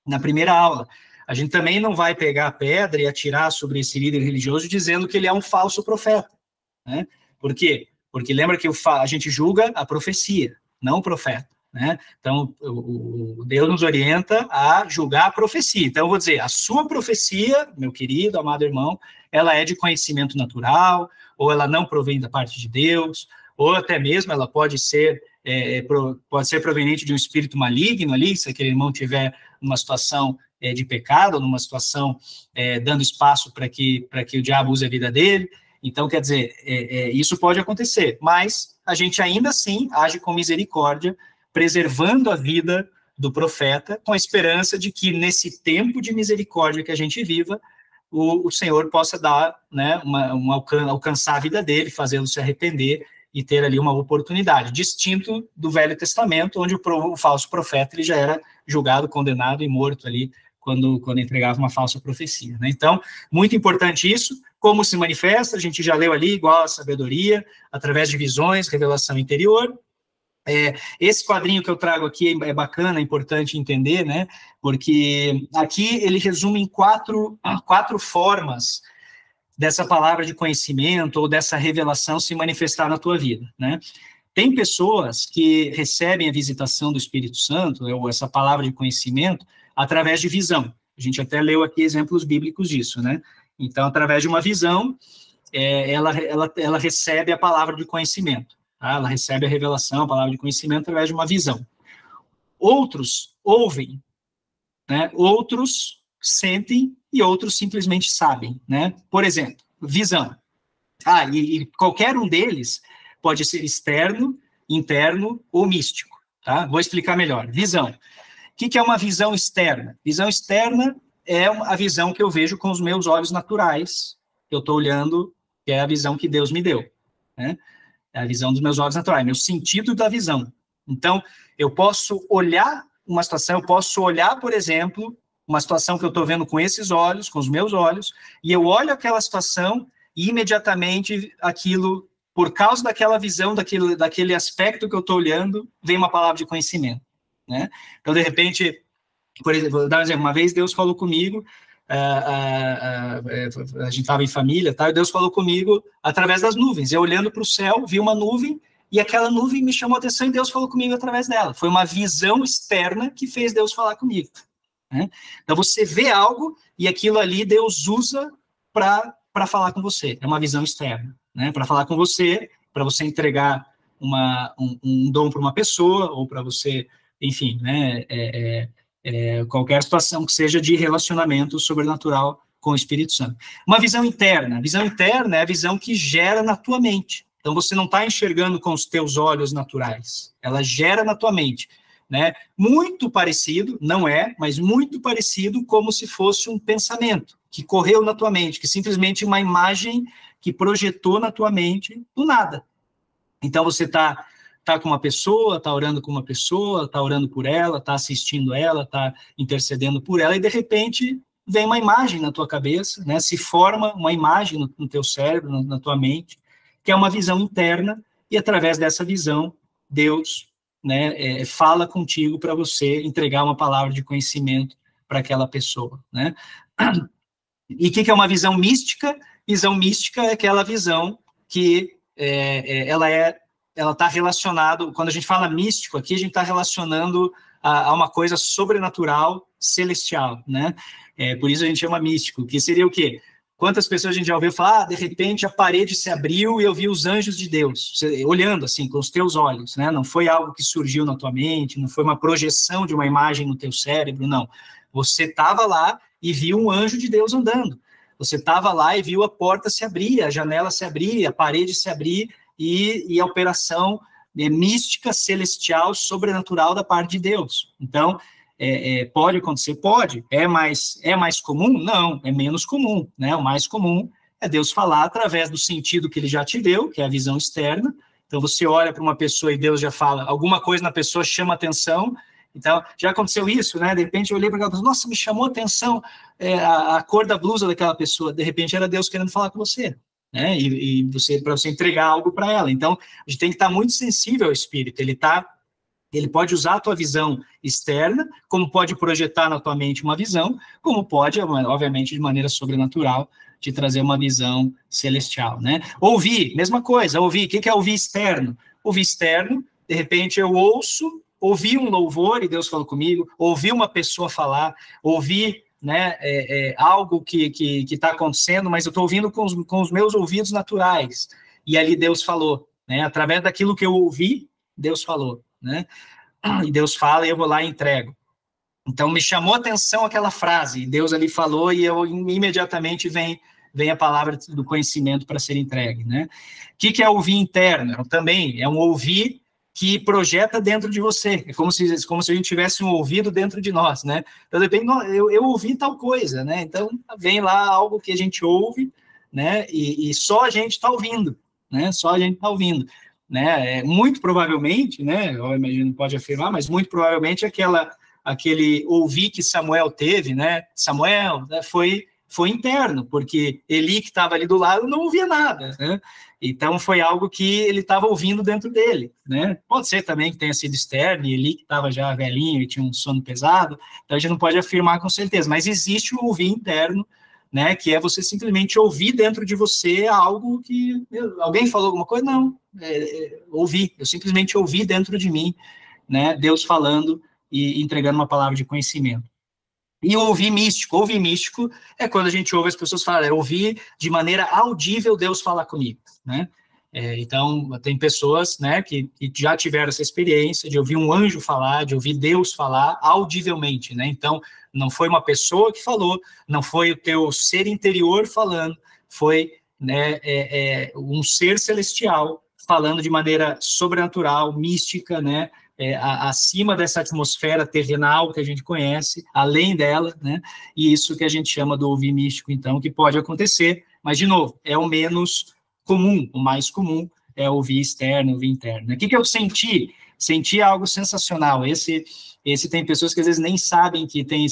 na primeira aula. A gente também não vai pegar a pedra e atirar sobre esse líder religioso dizendo que ele é um falso profeta, né? Por quê? Porque lembra que a gente julga a profecia, não o profeta, né? Então, o Deus nos orienta a julgar a profecia. Então, eu vou dizer, a sua profecia, meu querido, amado irmão, ela é de conhecimento natural, ou ela não provém da parte de Deus, ou até mesmo ela pode ser proveniente de um espírito maligno ali, se aquele irmão tiver numa situação de pecado, ou numa situação dando espaço para que o diabo use a vida dele. Então, quer dizer, isso pode acontecer, mas a gente ainda assim age com misericórdia, preservando a vida do profeta, com a esperança de que nesse tempo de misericórdia que a gente viva, o Senhor possa dar, né, alcançar a vida dele, fazê-lo se arrepender e ter ali uma oportunidade, distinto do Velho Testamento, onde o falso profeta ele já era julgado, condenado e morto ali, quando entregava uma falsa profecia, né? Então, muito importante isso. Como se manifesta, a gente já leu ali, igual a sabedoria, através de visões, revelação interior. Esse quadrinho que eu trago aqui é bacana, é importante entender, né? Porque aqui ele resume em quatro formas dessa palavra de conhecimento ou dessa revelação se manifestar na tua vida, né? Tem pessoas que recebem a visitação do Espírito Santo, ou essa palavra de conhecimento, através de visão. A gente até leu aqui exemplos bíblicos disso, né? Então, através de uma visão, ela recebe a palavra de conhecimento, tá? Ela recebe a revelação, a palavra de conhecimento, através de uma visão. Outros ouvem, né? Outros sentem e outros simplesmente sabem, né? Por exemplo, visão. E qualquer um deles pode ser externo, interno ou místico, tá? Vou explicar melhor. Visão. O que é uma visão externa? Visão externa é a visão que eu vejo com os meus olhos naturais, que eu estou olhando, que é a visão que Deus me deu, né? É a visão dos meus olhos naturais, meu sentido da visão. Então, eu posso olhar uma situação, eu posso olhar, por exemplo, uma situação que eu estou vendo com esses olhos, com os meus olhos, e eu olho aquela situação e imediatamente aquilo, por causa daquela visão, daquele aspecto que eu estou olhando, vem uma palavra de conhecimento, né? Então, de repente, por exemplo, vou dar um exemplo, uma vez Deus falou comigo, a gente estava em família, tá? E Deus falou comigo através das nuvens, eu olhando para o céu, vi uma nuvem, e aquela nuvem me chamou a atenção e Deus falou comigo através dela. Foi uma visão externa que fez Deus falar comigo, né? Então, você vê algo e aquilo ali Deus usa para falar com você. É uma visão externa, né? Para falar com você, para você entregar um dom para uma pessoa, ou para você, enfim, né? Qualquer situação que seja de relacionamento sobrenatural com o Espírito Santo. Uma visão interna. A visão interna é a visão que gera na tua mente. Então, você não está enxergando com os teus olhos naturais. Ela gera na tua mente, né? Muito parecido, não é, mas muito parecido, como se fosse um pensamento que correu na tua mente, que simplesmente uma imagem que projetou na tua mente do nada. Então, você tá com uma pessoa, tá orando com uma pessoa, tá orando por ela, tá assistindo ela, tá intercedendo por ela, e de repente vem uma imagem na tua cabeça, né? Se forma uma imagem no teu cérebro, na tua mente, que é uma visão interna, e através dessa visão, Deus, né, fala contigo para você entregar uma palavra de conhecimento para aquela pessoa, né? E o que é uma visão mística? Visão mística é aquela visão que ela está relacionada, quando a gente fala místico aqui, a gente está relacionando a uma coisa sobrenatural, celestial, né? Por isso a gente chama místico, que seria o quê? Quantas pessoas a gente já ouviu falar, de repente a parede se abriu e eu vi os anjos de Deus, olhando assim, com os teus olhos, né? Não foi algo que surgiu na tua mente, não foi uma projeção de uma imagem no teu cérebro, não. Você estava lá e viu um anjo de Deus andando. Você estava lá e viu a porta se abrir, a janela se abrir, a parede se abrir, e a operação mística, celestial, sobrenatural da parte de Deus. Então, pode acontecer? Pode. É mais comum? Não, é menos comum, né? O mais comum é Deus falar através do sentido que ele já te deu, que é a visão externa. Então, você olha para uma pessoa e Deus já fala, alguma coisa na pessoa chama atenção. Então, já aconteceu isso, né? De repente eu olhei para aquela pessoa, nossa, me chamou a atenção a cor da blusa daquela pessoa. De repente era Deus querendo falar com você, né? E para você entregar algo para ela. Então, a gente tem que estar muito sensível ao Espírito. Ele pode usar a tua visão externa, como pode projetar na tua mente uma visão, como pode, obviamente, de maneira sobrenatural, te trazer uma visão celestial, né? Ouvir, mesma coisa, ouvir. O que é ouvir externo? Ouvir externo, de repente eu ouvi um louvor e Deus falou comigo, ouvi uma pessoa falar, ouvi, né, algo que está acontecendo, mas eu estou ouvindo com os meus ouvidos naturais, e ali Deus falou, né, através daquilo que eu ouvi, Deus falou, né, e Deus fala e eu vou lá e entrego. Então me chamou a atenção aquela frase, Deus ali falou e eu imediatamente vem a palavra do conhecimento para ser entregue, né. O que é ouvir interno? Também é um ouvir que projeta dentro de você, é como se a gente tivesse um ouvido dentro de nós, né? Então, depende, eu ouvi tal coisa, né? Então, vem lá algo que a gente ouve, né? E só a gente está ouvindo, né? Só a gente está ouvindo, né? Muito provavelmente, né? Eu imagino, não pode afirmar, mas muito provavelmente aquele ouvir que Samuel teve, né? Samuel, né? Foi interno, porque Eli, que estava ali do lado, não ouvia nada, né? Então, foi algo que ele estava ouvindo dentro dele, né? Pode ser também que tenha sido externo, e Eli, que estava já velhinho e tinha um sono pesado, então a gente não pode afirmar com certeza, mas existe o ouvir interno, né, que é você simplesmente ouvir dentro de você algo que alguém falou alguma coisa, não, ouvi, eu simplesmente ouvi dentro de mim, né, Deus falando e entregando uma palavra de conhecimento. E ouvir místico é quando a gente ouve as pessoas falarem, ouvir de maneira audível Deus falar comigo, né? Então, tem pessoas, né, que já tiveram essa experiência de ouvir um anjo falar, de ouvir Deus falar audivelmente, né? Então, não foi uma pessoa que falou, não foi o teu ser interior falando, foi, né, um ser celestial falando de maneira sobrenatural, mística, né? Acima dessa atmosfera terrenal que a gente conhece, além dela, né? E isso que a gente chama do ouvir místico, então, que pode acontecer, mas, de novo, é o menos comum, o mais comum é ouvir externo, ouvir interno. O que eu senti? Senti algo sensacional. Esse tem pessoas que às vezes nem sabem que tem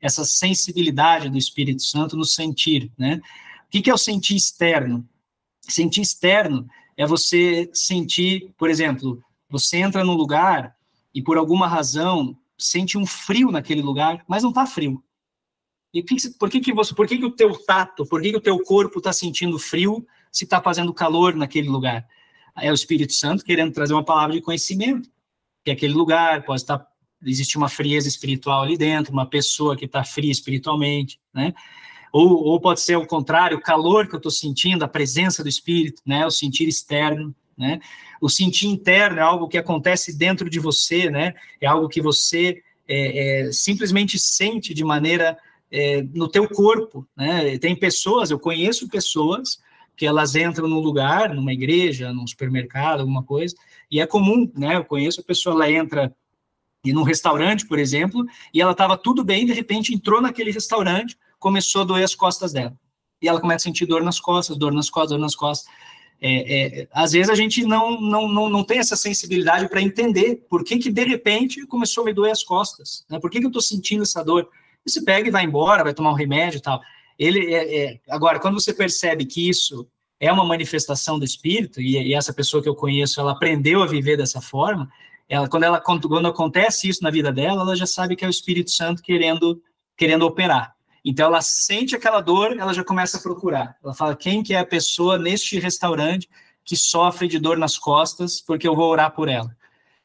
essa sensibilidade do Espírito Santo no sentir, né? O que eu senti externo? Sentir externo é você sentir, por exemplo, você entra num lugar e por alguma razão sente um frio naquele lugar, mas não está frio. E por que o teu tato, por que o teu corpo está sentindo frio se está fazendo calor naquele lugar? É o Espírito Santo querendo trazer uma palavra de conhecimento, que aquele lugar pode estar, existe uma frieza espiritual ali dentro, uma pessoa que está fria espiritualmente, né? Ou pode ser o contrário, o calor que eu estou sentindo, a presença do Espírito, né? O sentir externo, né? O sentir interno é algo que acontece dentro de você, né? É algo que você simplesmente sente de maneira no teu corpo, né? Tem pessoas, eu conheço pessoas que elas entram num lugar, numa igreja, num supermercado, alguma coisa, e é comum, né? Eu conheço a pessoa, ela entra num restaurante, por exemplo, e ela estava tudo bem, de repente entrou naquele restaurante, começou a doer as costas dela. E ela começa a sentir dor nas costas, dor nas costas, dor nas costas. Às vezes a gente não tem essa sensibilidade para entender por que de repente começou a me doer as costas, né? Por que eu estou sentindo essa dor? E você pega e vai embora, vai tomar um remédio e tal. Agora, quando você percebe que isso é uma manifestação do Espírito, e essa pessoa que eu conheço, ela aprendeu a viver dessa forma, quando acontece isso na vida dela, ela já sabe que é o Espírito Santo querendo operar. Então, ela sente aquela dor, ela já começa a procurar. Ela fala, quem que é a pessoa neste restaurante que sofre de dor nas costas, porque eu vou orar por ela.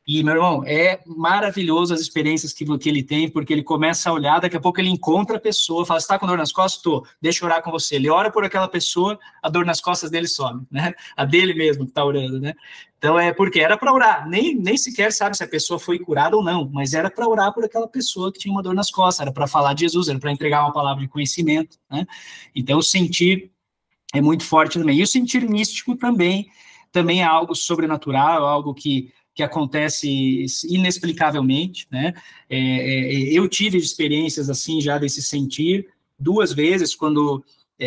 E, meu irmão, é maravilhoso as experiências que ele tem, porque ele começa a olhar, daqui a pouco ele encontra a pessoa, fala, você está com dor nas costas? Estou, deixa eu orar com você. Ele ora por aquela pessoa, a dor nas costas dele some, né? A dele mesmo que está orando, né? Então, porque era para orar, nem sequer sabe se a pessoa foi curada ou não, mas era para orar por aquela pessoa que tinha uma dor nas costas, era para falar de Jesus, era para entregar uma palavra de conhecimento, né? Então, o sentir é muito forte também. E o sentir místico também é algo sobrenatural, algo que acontece inexplicavelmente, né? Eu tive experiências assim já desse sentir 2 vezes, quando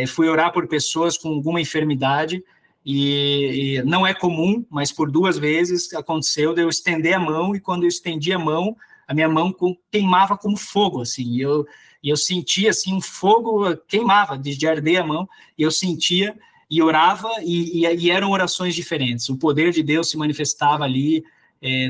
fui orar por pessoas com alguma enfermidade, e não é comum, mas por 2 vezes aconteceu de eu estender a mão, e quando eu estendi a minha mão queimava como fogo, assim, e eu sentia assim um fogo, queimava, de arder a mão, e eu sentia, e orava, e eram orações diferentes, o poder de Deus se manifestava ali,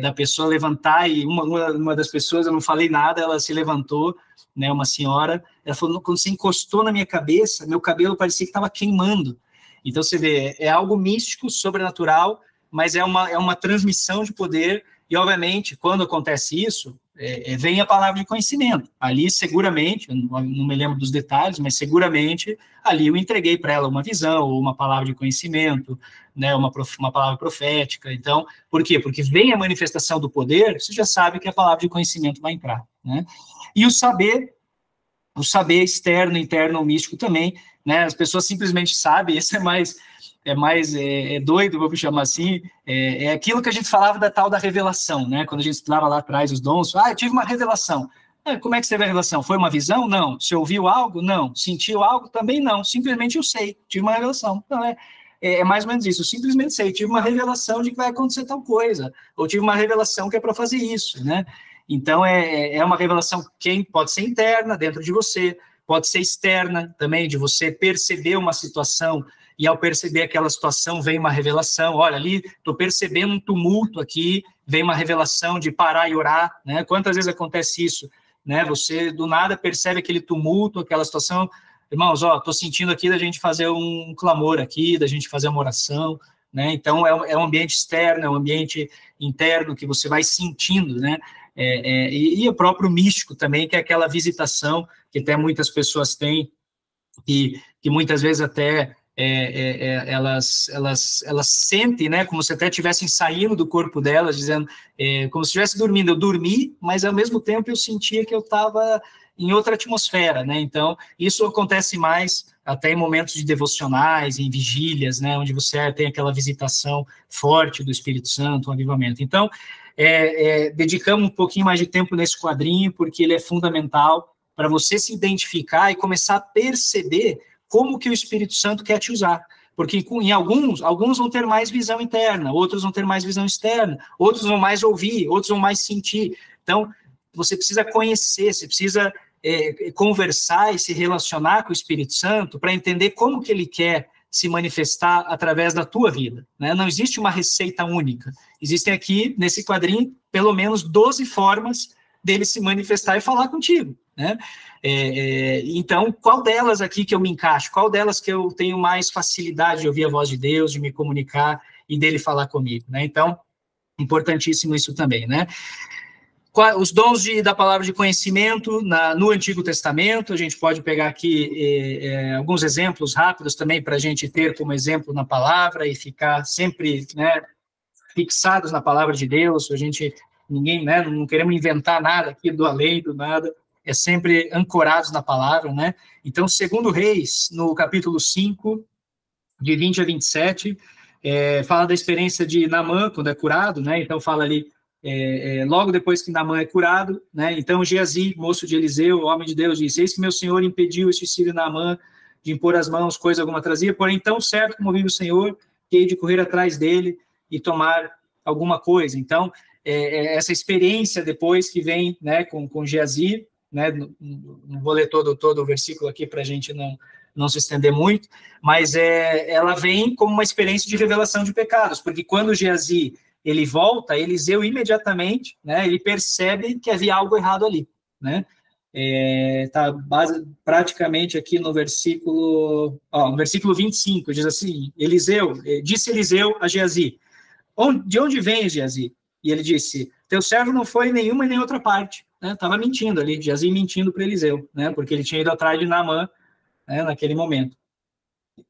da pessoa levantar, e uma das pessoas, eu não falei nada, ela se levantou, né, uma senhora, ela falou, quando você encostou na minha cabeça, meu cabelo parecia que estava queimando. Então, você vê, é algo místico, sobrenatural, mas é uma transmissão de poder, e, obviamente, quando acontece isso, vem a palavra de conhecimento. Ali, seguramente, eu não me lembro dos detalhes, mas seguramente, ali eu entreguei para ela uma visão, ou uma palavra de conhecimento, né, uma palavra profética. Então, por quê? Porque vem a manifestação do poder, você já sabe que a palavra de conhecimento vai entrar, né? E o saber externo, interno, místico também, né? As pessoas simplesmente sabem, esse é mais doido, vamos chamar assim, é aquilo que a gente falava da tal da revelação, né? Quando a gente estudava lá atrás os dons, eu tive uma revelação. Como é que você teve a revelação? Foi uma visão? Não. Você ouviu algo? Não. Sentiu algo? Também não. Simplesmente eu sei, tive uma revelação. Então, é mais ou menos isso, eu simplesmente sei, tive uma revelação de que vai acontecer tal coisa, ou tive uma revelação que é para fazer isso, né? Então, é uma revelação que pode ser interna, dentro de você, pode ser externa também, de você perceber uma situação, e ao perceber aquela situação, vem uma revelação, olha ali, estou percebendo um tumulto aqui, vem uma revelação de parar e orar, né? Quantas vezes acontece isso, né? Você, do nada, percebe aquele tumulto, aquela situação, irmãos, estou sentindo aqui da gente fazer um clamor aqui, da gente fazer uma oração, né? Então, é um ambiente externo, é um ambiente interno que você vai sentindo, né? E o próprio místico também, que é aquela visitação que até muitas pessoas têm, que muitas vezes até elas sentem, né, como se até estivessem saindo do corpo delas, dizendo, como se estivesse dormindo. Eu dormi, mas ao mesmo tempo eu sentia que eu estava em outra atmosfera, né? Então, isso acontece mais até em momentos de devocionais, em vigílias, né, onde você tem aquela visitação forte do Espírito Santo, um avivamento. Então, dedicamos um pouquinho mais de tempo nesse quadrinho, porque ele é fundamental para você se identificar e começar a perceber como que o Espírito Santo quer te usar. Porque em alguns vão ter mais visão interna, outros vão ter mais visão externa, outros vão mais ouvir, outros vão mais sentir. Então, você precisa conhecer, você precisa conversar e se relacionar com o Espírito Santo para entender como que ele quer se manifestar através da tua vida, né? Não existe uma receita única. Existem aqui, nesse quadrinho, pelo menos 12 formas dele se manifestar e falar contigo, né? Então, qual delas aqui que eu me encaixo? Qual delas que eu tenho mais facilidade de ouvir a voz de Deus, de me comunicar e dele falar comigo, né? Então, importantíssimo isso também, né? Os dons da palavra de conhecimento no Antigo Testamento, a gente pode pegar aqui alguns exemplos rápidos também para a gente ter como exemplo na palavra e ficar sempre, né, fixados na palavra de Deus. Ninguém, né, não queremos inventar nada aqui do além, do nada, é sempre ancorados na palavra, né? Então, 2 Reis, no capítulo 5, de 20 a 27, fala da experiência de Naamã, quando é curado, né? Então, fala ali, logo depois que Naamã é curado, né? Então, Geazi, moço de Eliseu, homem de Deus, disse: eis que meu senhor impediu este sírio Naamã de impor as mãos, coisa alguma trazia, porém, tão certo como vive o Senhor, que hei de correr atrás dele e tomar alguma coisa. Então, essa experiência depois que vem, né, com Geazi, né? Não vou ler todo o versículo aqui para a gente não se estender muito, mas ela vem como uma experiência de revelação de pecados, porque quando Geazi ele volta, Eliseu imediatamente, né, ele percebe que havia algo errado ali, né? Tá praticamente aqui no versículo 25, diz assim: disse Eliseu a Geazi: de onde vem, Geazi? E ele disse: teu servo não foi em nenhuma e nem outra parte, né? Estava mentindo ali, Geazi mentindo para Eliseu, né? Porque ele tinha ido atrás de Naamã, né, naquele momento.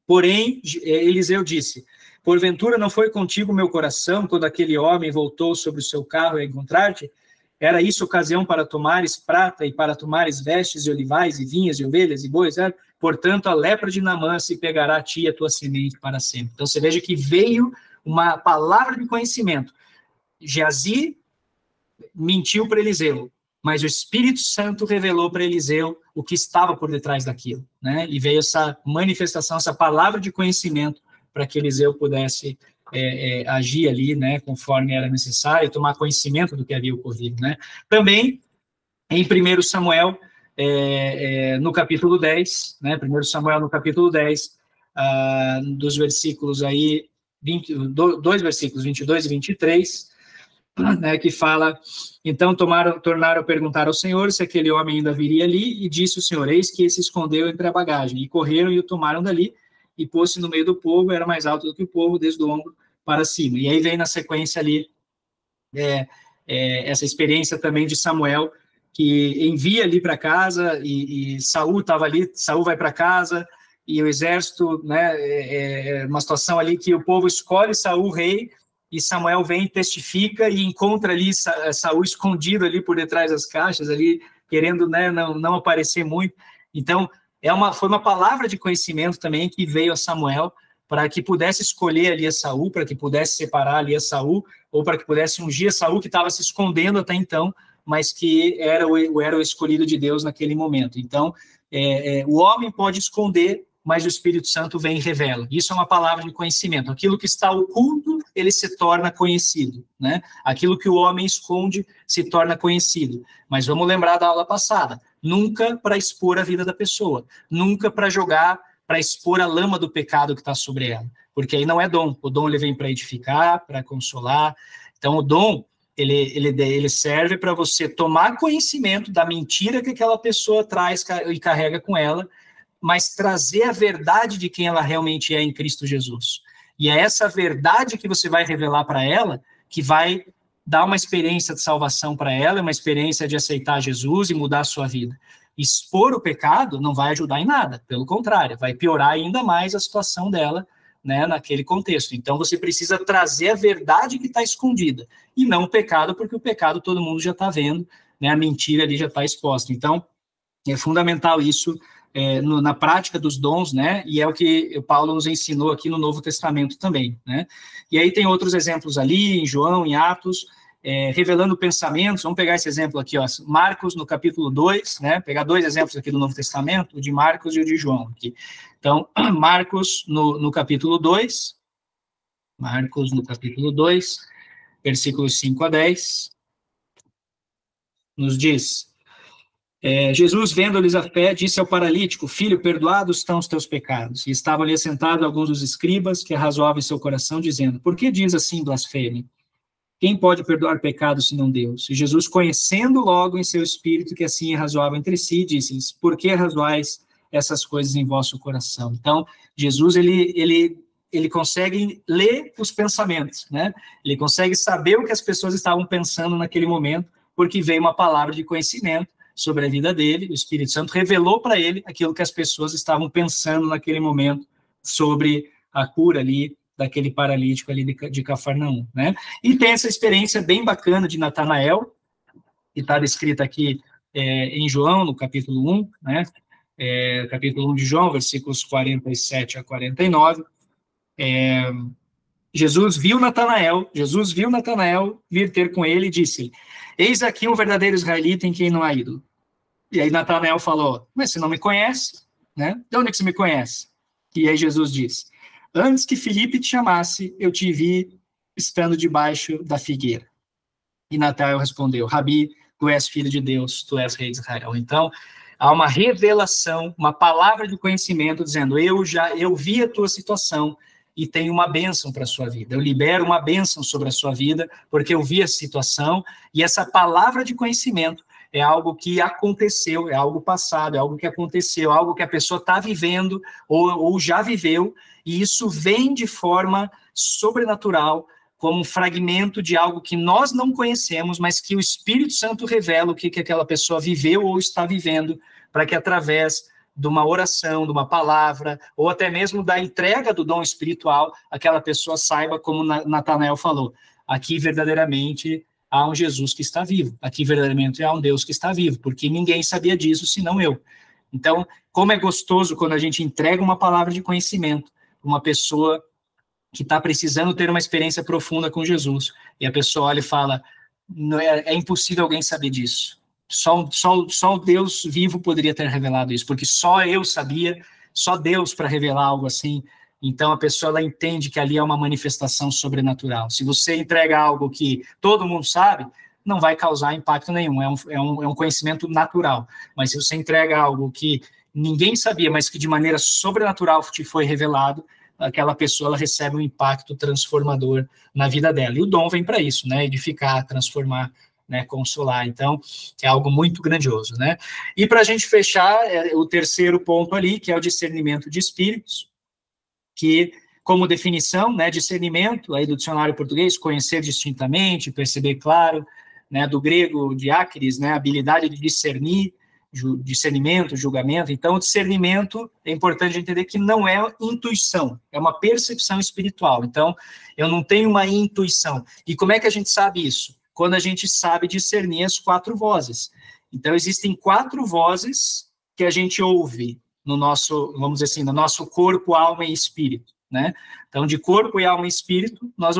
Porém, Eliseu disse: porventura não foi contigo meu coração quando aquele homem voltou sobre o seu carro a encontrar-te? Era isso ocasião para tomares prata e para tomares vestes de olivais e vinhas e ovelhas e bois? Portanto, a lepra de Naamã se pegará a ti e a tua semente para sempre. Então, você veja que veio uma palavra de conhecimento. Geazi mentiu para Eliseu, mas o Espírito Santo revelou para Eliseu o que estava por detrás daquilo, né? E veio essa manifestação, essa palavra de conhecimento para que Eliseu pudesse agir ali, né, conforme era necessário, tomar conhecimento do que havia ocorrido, né? Também, em 1 Samuel, no capítulo 10, né, 1 Samuel no capítulo 10, dos versículos aí, dois versículos, 22 e 23, né, que fala: então tornaram a perguntar ao Senhor se aquele homem ainda viria ali, e disse o Senhor: eis que se escondeu entre a bagagem, e correram e o tomaram dali, e pôs-se no meio do povo, era mais alto do que o povo, desde o ombro para cima. E aí vem na sequência ali essa experiência também de Samuel, que envia ali para casa, e Saul estava ali, Saul vai para casa, e o exército, né, uma situação ali que o povo escolhe Saul rei, e Samuel vem, testifica e encontra ali Saul escondido ali por detrás das caixas, ali querendo, né, não aparecer muito. Então, foi uma palavra de conhecimento também que veio a Samuel para que pudesse escolher ali a Saul, para que pudesse separar ali a Saul, ou para que pudesse ungir a Saul, que estava se escondendo até então, mas que era o escolhido de Deus naquele momento. Então, o homem pode esconder, mas o Espírito Santo vem e revela. Isso é uma palavra de conhecimento. Aquilo que está oculto, ele se torna conhecido, né? Aquilo que o homem esconde se torna conhecido. Mas vamos lembrar da aula passada: nunca para expor a vida da pessoa, nunca para expor a lama do pecado que está sobre ela, porque aí não é dom. O dom ele vem para edificar, para consolar. Então, o dom ele serve para você tomar conhecimento da mentira que aquela pessoa traz e carrega com ela, mas trazer a verdade de quem ela realmente é em Cristo Jesus. E é essa verdade que você vai revelar para ela que vai dar uma experiência de salvação para ela, uma experiência de aceitar Jesus e mudar a sua vida. Expor o pecado não vai ajudar em nada, pelo contrário, vai piorar ainda mais a situação dela, né, naquele contexto. Então, você precisa trazer a verdade que está escondida, e não o pecado, porque o pecado todo mundo já está vendo, né, a mentira ali já está exposta. Então, é fundamental isso na prática dos dons, né, e é o que Paulo nos ensinou aqui no Novo Testamento também, né. E aí tem outros exemplos ali, em João, em Atos, revelando pensamentos. Vamos pegar esse exemplo aqui, ó, Marcos no capítulo 2, né, pegar 2 exemplos aqui do Novo Testamento, o de Marcos e o de João aqui. Então, Marcos no capítulo 2, Marcos no capítulo 2, versículos 5 a 10, nos diz: Jesus, vendo-lhes a fé, disse ao paralítico: Filho, perdoados estão os teus pecados. E estavam ali assentados alguns dos escribas, que arrazoavam em seu coração, dizendo: Por que diz assim blasfêmia? Quem pode perdoar pecados senão Deus? E Jesus, conhecendo logo em seu espírito que assim arrazoavam entre si, disse-lhes: Por que arrazoais essas coisas em vosso coração? Então, Jesus, ele consegue ler os pensamentos, né? Ele consegue saber o que as pessoas estavam pensando naquele momento, porque veio uma palavra de conhecimento sobre a vida dele. O Espírito Santo revelou para ele aquilo que as pessoas estavam pensando naquele momento sobre a cura ali daquele paralítico ali de Cafarnaum, né? E tem essa experiência bem bacana de Natanael, que está descrita aqui em João, no capítulo 1, né? Capítulo 1 de João, versículos 47 a 49. Jesus viu Natanael vir ter com ele e disse: Eis aqui um verdadeiro israelita em quem não há ídolo. E aí Natanael falou: Mas você não me conhece, né? De onde é que você me conhece? E aí Jesus diz: Antes que Filipe te chamasse, eu te vi estando debaixo da figueira. E Natanael respondeu: Rabi, tu és filho de Deus, tu és rei de Israel. Então, há uma revelação, uma palavra de conhecimento dizendo: eu vi a tua situação e tenho uma bênção para a sua vida. Eu libero uma bênção sobre a sua vida, porque eu vi a situação, e essa palavra de conhecimento é algo que aconteceu, é algo passado, é algo que aconteceu, algo que a pessoa está vivendo ou já viveu, e isso vem de forma sobrenatural, como um fragmento de algo que nós não conhecemos, mas que o Espírito Santo revela o que aquela pessoa viveu ou está vivendo, para que através de uma oração, de uma palavra, ou até mesmo da entrega do dom espiritual, aquela pessoa saiba, como Natanael falou: aqui verdadeiramente há um Jesus que está vivo, aqui verdadeiramente há um Deus que está vivo, porque ninguém sabia disso senão eu. Então, como é gostoso quando a gente entrega uma palavra de conhecimento para uma pessoa que está precisando ter uma experiência profunda com Jesus, e a pessoa olha e fala: é impossível alguém saber disso. Só o Deus vivo poderia ter revelado isso, porque só eu sabia, só Deus para revelar algo assim. Então, a pessoa ela entende que ali é uma manifestação sobrenatural. Se você entrega algo que todo mundo sabe, não vai causar impacto nenhum, é um conhecimento natural. Mas se você entrega algo que ninguém sabia, mas que de maneira sobrenatural te foi revelado, aquela pessoa ela recebe um impacto transformador na vida dela. E o dom vem para isso, né? Edificar, transformar, né, consolar. Então, é algo muito grandioso, né? E para a gente fechar, o terceiro ponto ali, que é o discernimento de espíritos, que, como definição, né, discernimento, aí do dicionário português, conhecer distintamente, perceber claro, né, do grego diáqueres, né, habilidade de discernir, discernimento, julgamento. Então, o discernimento, é importante entender que não é intuição, é uma percepção espiritual. Então, eu não tenho uma intuição. E como é que a gente sabe isso? Quando a gente sabe discernir as 4 vozes. Então, existem 4 vozes que a gente ouve no nosso, vamos dizer assim, no nosso corpo, alma e espírito, né? Então, de corpo e alma e espírito, nós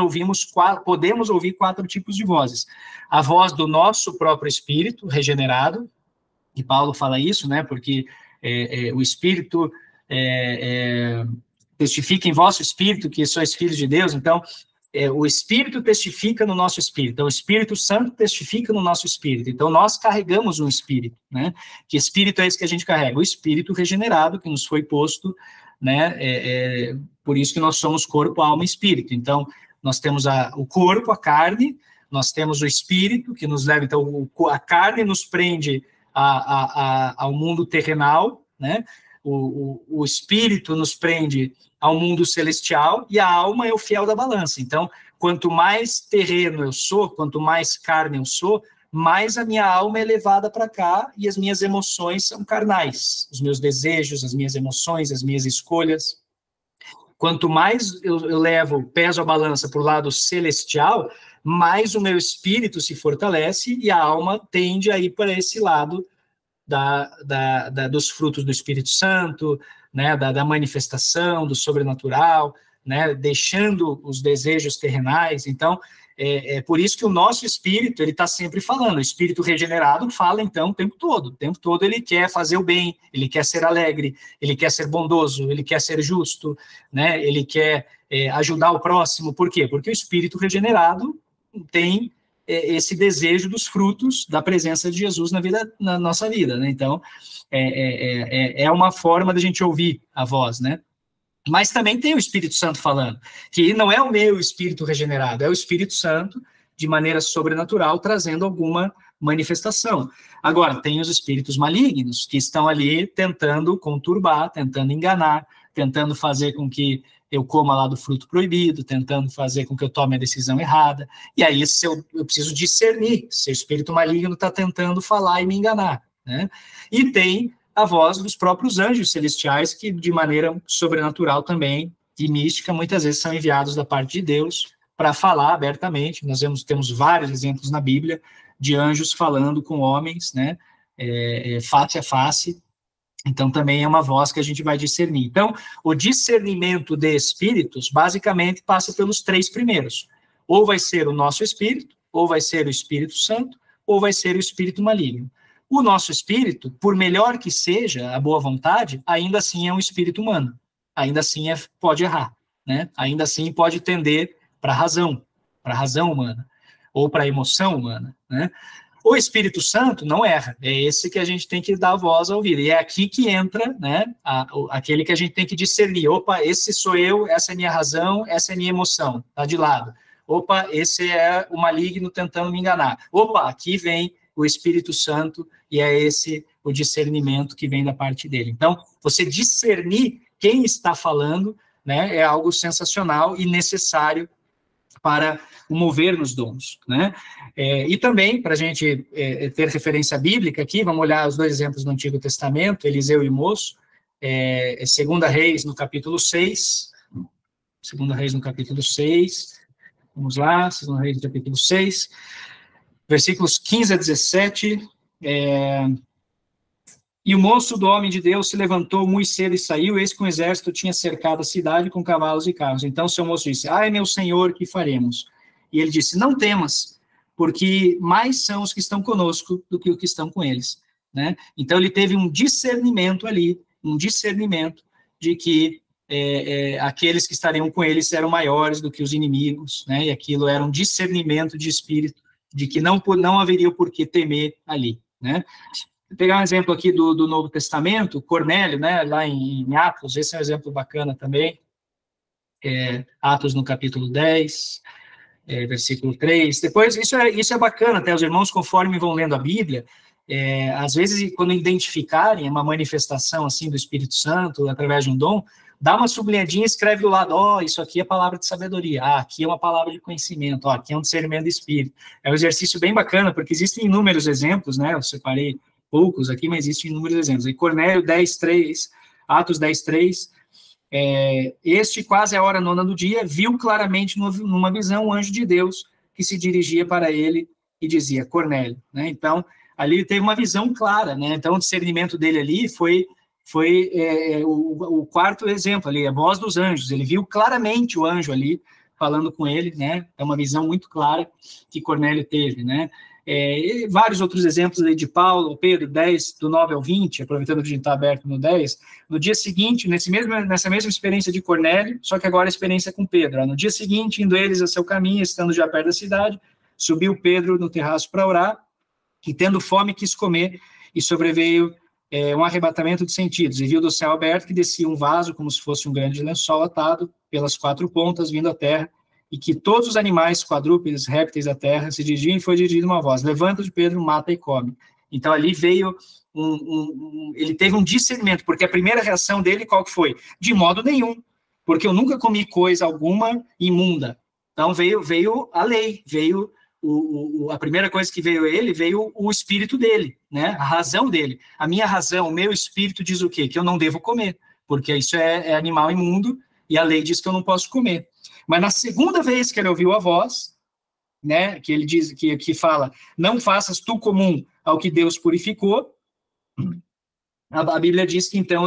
podemos ouvir 4 tipos de vozes. A voz do nosso próprio espírito regenerado, e Paulo fala isso, né? Porque o espírito testifica em vosso espírito que sois filhos de Deus. Então, o Espírito testifica no nosso espírito, então o Espírito Santo testifica no nosso espírito, então nós carregamos um espírito, né? Que espírito é esse que a gente carrega? O espírito regenerado que nos foi posto, né? Por isso que nós somos corpo, alma e espírito. Então, nós temos o corpo, a carne, nós temos o espírito que nos leva, então a carne nos prende ao mundo terrenal, né? o espírito nos prende ao mundo celestial e a alma é o fiel da balança. Então, quanto mais terreno eu sou, quanto mais carne eu sou, mais a minha alma é levada para cá e as minhas emoções são carnais. Os meus desejos, as minhas emoções, as minhas escolhas. Quanto mais eu peso a balança para o lado celestial, mais o meu espírito se fortalece e a alma tende a ir para esse lado dos frutos do Espírito Santo, né, da manifestação, do sobrenatural, né, deixando os desejos terrenais. Então, é por isso que o nosso espírito, ele está sempre falando. O espírito regenerado fala, então, o tempo todo ele quer fazer o bem, ele quer ser alegre, ele quer ser bondoso, ele quer ser justo, né, ele quer ajudar o próximo. Por quê? Porque o espírito regenerado tem esse desejo dos frutos da presença de Jesus na nossa vida, né? Então, é uma forma da gente ouvir a voz, né? Mas também tem o Espírito Santo falando, que não é o meu espírito regenerado, é o Espírito Santo, de maneira sobrenatural, trazendo alguma manifestação. Agora, tem os espíritos malignos, que estão ali tentando conturbar, tentando enganar, tentando fazer com que eu coma lá do fruto proibido, tentando fazer com que eu tome a decisão errada. E aí eu preciso discernir se o espírito maligno está tentando falar e me enganar, né? E tem a voz dos próprios anjos celestiais, que de maneira sobrenatural também, e mística, muitas vezes são enviados da parte de Deus para falar abertamente. Nós temos vários exemplos na Bíblia de anjos falando com homens, né, face a face. Então, também é uma voz que a gente vai discernir. Então, o discernimento de espíritos, basicamente, passa pelos 3 primeiros. Ou vai ser o nosso espírito, ou vai ser o Espírito Santo, ou vai ser o espírito maligno. O nosso espírito, por melhor que seja a boa vontade, ainda assim é um espírito humano. Ainda assim pode errar, né? Ainda assim pode tender para a razão humana, ou para a emoção humana, né? O Espírito Santo não erra, é esse que a gente tem que dar a voz ao ouvir, e é aqui que entra, né, aquele que a gente tem que discernir. Opa, esse sou eu, essa é minha razão, essa é minha emoção, tá de lado. Opa, esse é o maligno tentando me enganar. Opa, aqui vem o Espírito Santo, e é esse o discernimento que vem da parte dele. Então, você discernir quem está falando, né, é algo sensacional e necessário para o mover nos dons, né? E também, para a gente ter referência bíblica aqui, vamos olhar os 2 exemplos do Antigo Testamento, Eliseu e Moço, 2 Reis, no capítulo 6, 2 Reis, no capítulo 6, vamos lá, 2 Reis, no capítulo 6, versículos 15 a 17, e o moço do homem de Deus se levantou muito cedo e saiu, eis que um exército tinha cercado a cidade com cavalos e carros. Então o seu moço disse, ai meu senhor, que faremos? E ele disse, não temas, porque mais são os que estão conosco do que os que estão com eles, né? Então ele teve um discernimento ali, de que aqueles que estariam com eles eram maiores do que os inimigos, né? E aquilo era um discernimento de espírito, de que não haveria por que temer ali, né? Vou pegar um exemplo aqui do Novo Testamento, Cornélio, né, lá em Atos, esse é um exemplo bacana também, Atos no capítulo 10, versículo 3, depois, isso é bacana, até os irmãos, conforme vão lendo a Bíblia, às vezes, quando identificarem uma manifestação, assim, do Espírito Santo, através de um dom, dá uma sublinhadinha e escreve do lado, isso aqui é palavra de sabedoria, aqui é uma palavra de conhecimento, aqui é um discernimento do Espírito. É um exercício bem bacana, porque existem inúmeros exemplos, né, eu separei poucos aqui, mas existem inúmeros exemplos. E Cornélio 10:3, Atos 10:3, este quase a hora 9ª do dia, viu claramente numa visão um anjo de Deus que se dirigia para ele e dizia, Cornélio, né? Então, ali ele teve uma visão clara, né? Então, o discernimento dele ali foi o 4º exemplo ali, a voz dos anjos. Ele viu claramente o anjo ali falando com ele, né? É uma visão muito clara que Cornélio teve, né? Vários outros exemplos aí de Paulo, Pedro, 10, do 9 ao 20, aproveitando que a gente está aberto no 10, no dia seguinte, nessa mesma experiência de Cornélio, só que agora a experiência com Pedro, no dia seguinte, indo eles a seu caminho, estando já perto da cidade, subiu Pedro no terraço para orar, e tendo fome quis comer, e sobreveio um arrebatamento de sentidos, e viu do céu aberto que descia um vaso, como se fosse um grande lençol atado, pelas 4 pontas, vindo à terra, e que todos os animais, quadrúpedes, répteis da terra, se dirigiam, e foi dirigida uma voz, levanta-te, Pedro, mata e come. Então, ali veio ele teve um discernimento, porque a primeira reação dele, qual que foi? De modo nenhum, porque eu nunca comi coisa alguma imunda. Então, veio a lei, veio a primeira coisa que veio o espírito dele, né? A razão dele. A minha razão, o meu espírito diz o quê? Que eu não devo comer, porque isso é animal imundo, e a lei diz que eu não posso comer. Mas na segunda vez que ele ouviu a voz, né, que ele diz, que fala, não faças tu comum ao que Deus purificou, a Bíblia diz que então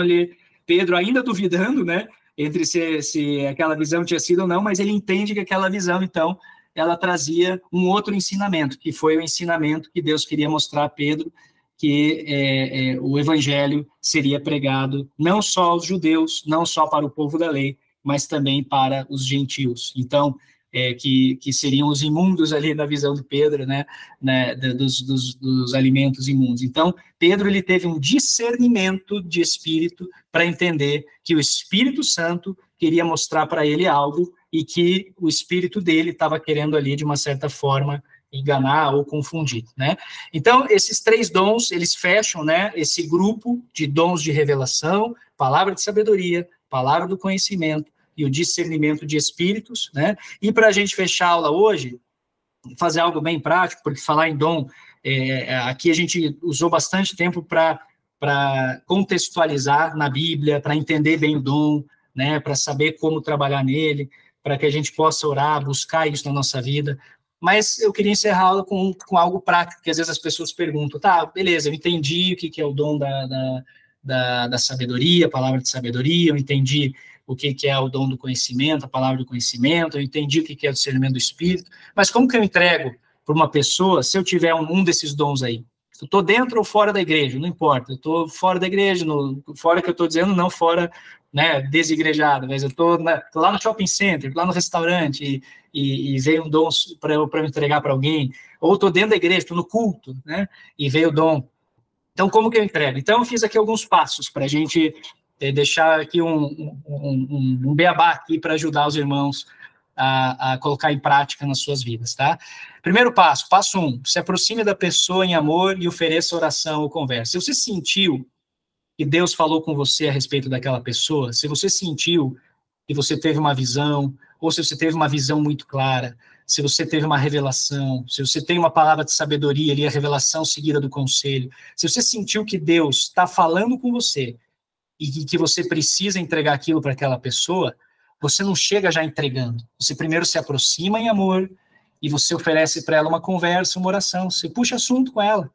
Pedro ainda duvidando, né, entre se aquela visão tinha sido ou não, mas ele entende que aquela visão, então, ela trazia um outro ensinamento, que foi o ensinamento que Deus queria mostrar a Pedro, que o evangelho seria pregado não só aos judeus, não só para o povo da lei, mas também para os gentios. Então, que seriam os imundos ali na visão de Pedro, né, dos alimentos imundos. Então, Pedro ele teve um discernimento de espírito para entender que o Espírito Santo queria mostrar para ele algo e que o espírito dele estava querendo ali, de uma certa forma, enganar ou confundir, né? Então, esses 3 dons, eles fecham, né, esse grupo de dons de revelação, palavra de sabedoria, palavra do conhecimento, e o discernimento de espíritos, né? E para a gente fechar a aula hoje, fazer algo bem prático, porque falar em dom, aqui a gente usou bastante tempo para contextualizar na Bíblia, para entender bem o dom, né? Para saber como trabalhar nele, para que a gente possa orar, buscar isso na nossa vida. Mas eu queria encerrar a aula com algo prático, que às vezes as pessoas perguntam, tá, beleza, eu entendi o que é o dom da sabedoria, a palavra de sabedoria, eu entendi o que é o dom do conhecimento, a palavra do conhecimento, eu entendi o que é o discernimento do espírito, mas como que eu entrego para uma pessoa se eu tiver um desses dons aí? Eu estou dentro ou fora da igreja, não importa, eu estou fora da igreja, fora que eu estou dizendo, não fora, né, desigrejado, mas eu estou lá no shopping center, lá no restaurante, e veio um dom para eu entregar para alguém, ou estou dentro da igreja, estou no culto, né, e veio o dom. Então, como que eu entrego? Então, eu fiz aqui alguns passos para a gente deixar aqui um beabá aqui para ajudar os irmãos a colocar em prática nas suas vidas, tá? Primeiro passo 1, se aproxime da pessoa em amor e ofereça oração ou conversa. Se você sentiu que Deus falou com você a respeito daquela pessoa, se você sentiu que você teve uma visão, ou se você teve uma visão muito clara, se você teve uma revelação, se você tem uma palavra de sabedoria ali, a revelação seguida do conselho, se você sentiu que Deus está falando com você, e que você precisa entregar aquilo para aquela pessoa, você não chega já entregando. Você primeiro se aproxima em amor e você oferece para ela uma conversa, uma oração. Você puxa assunto com ela,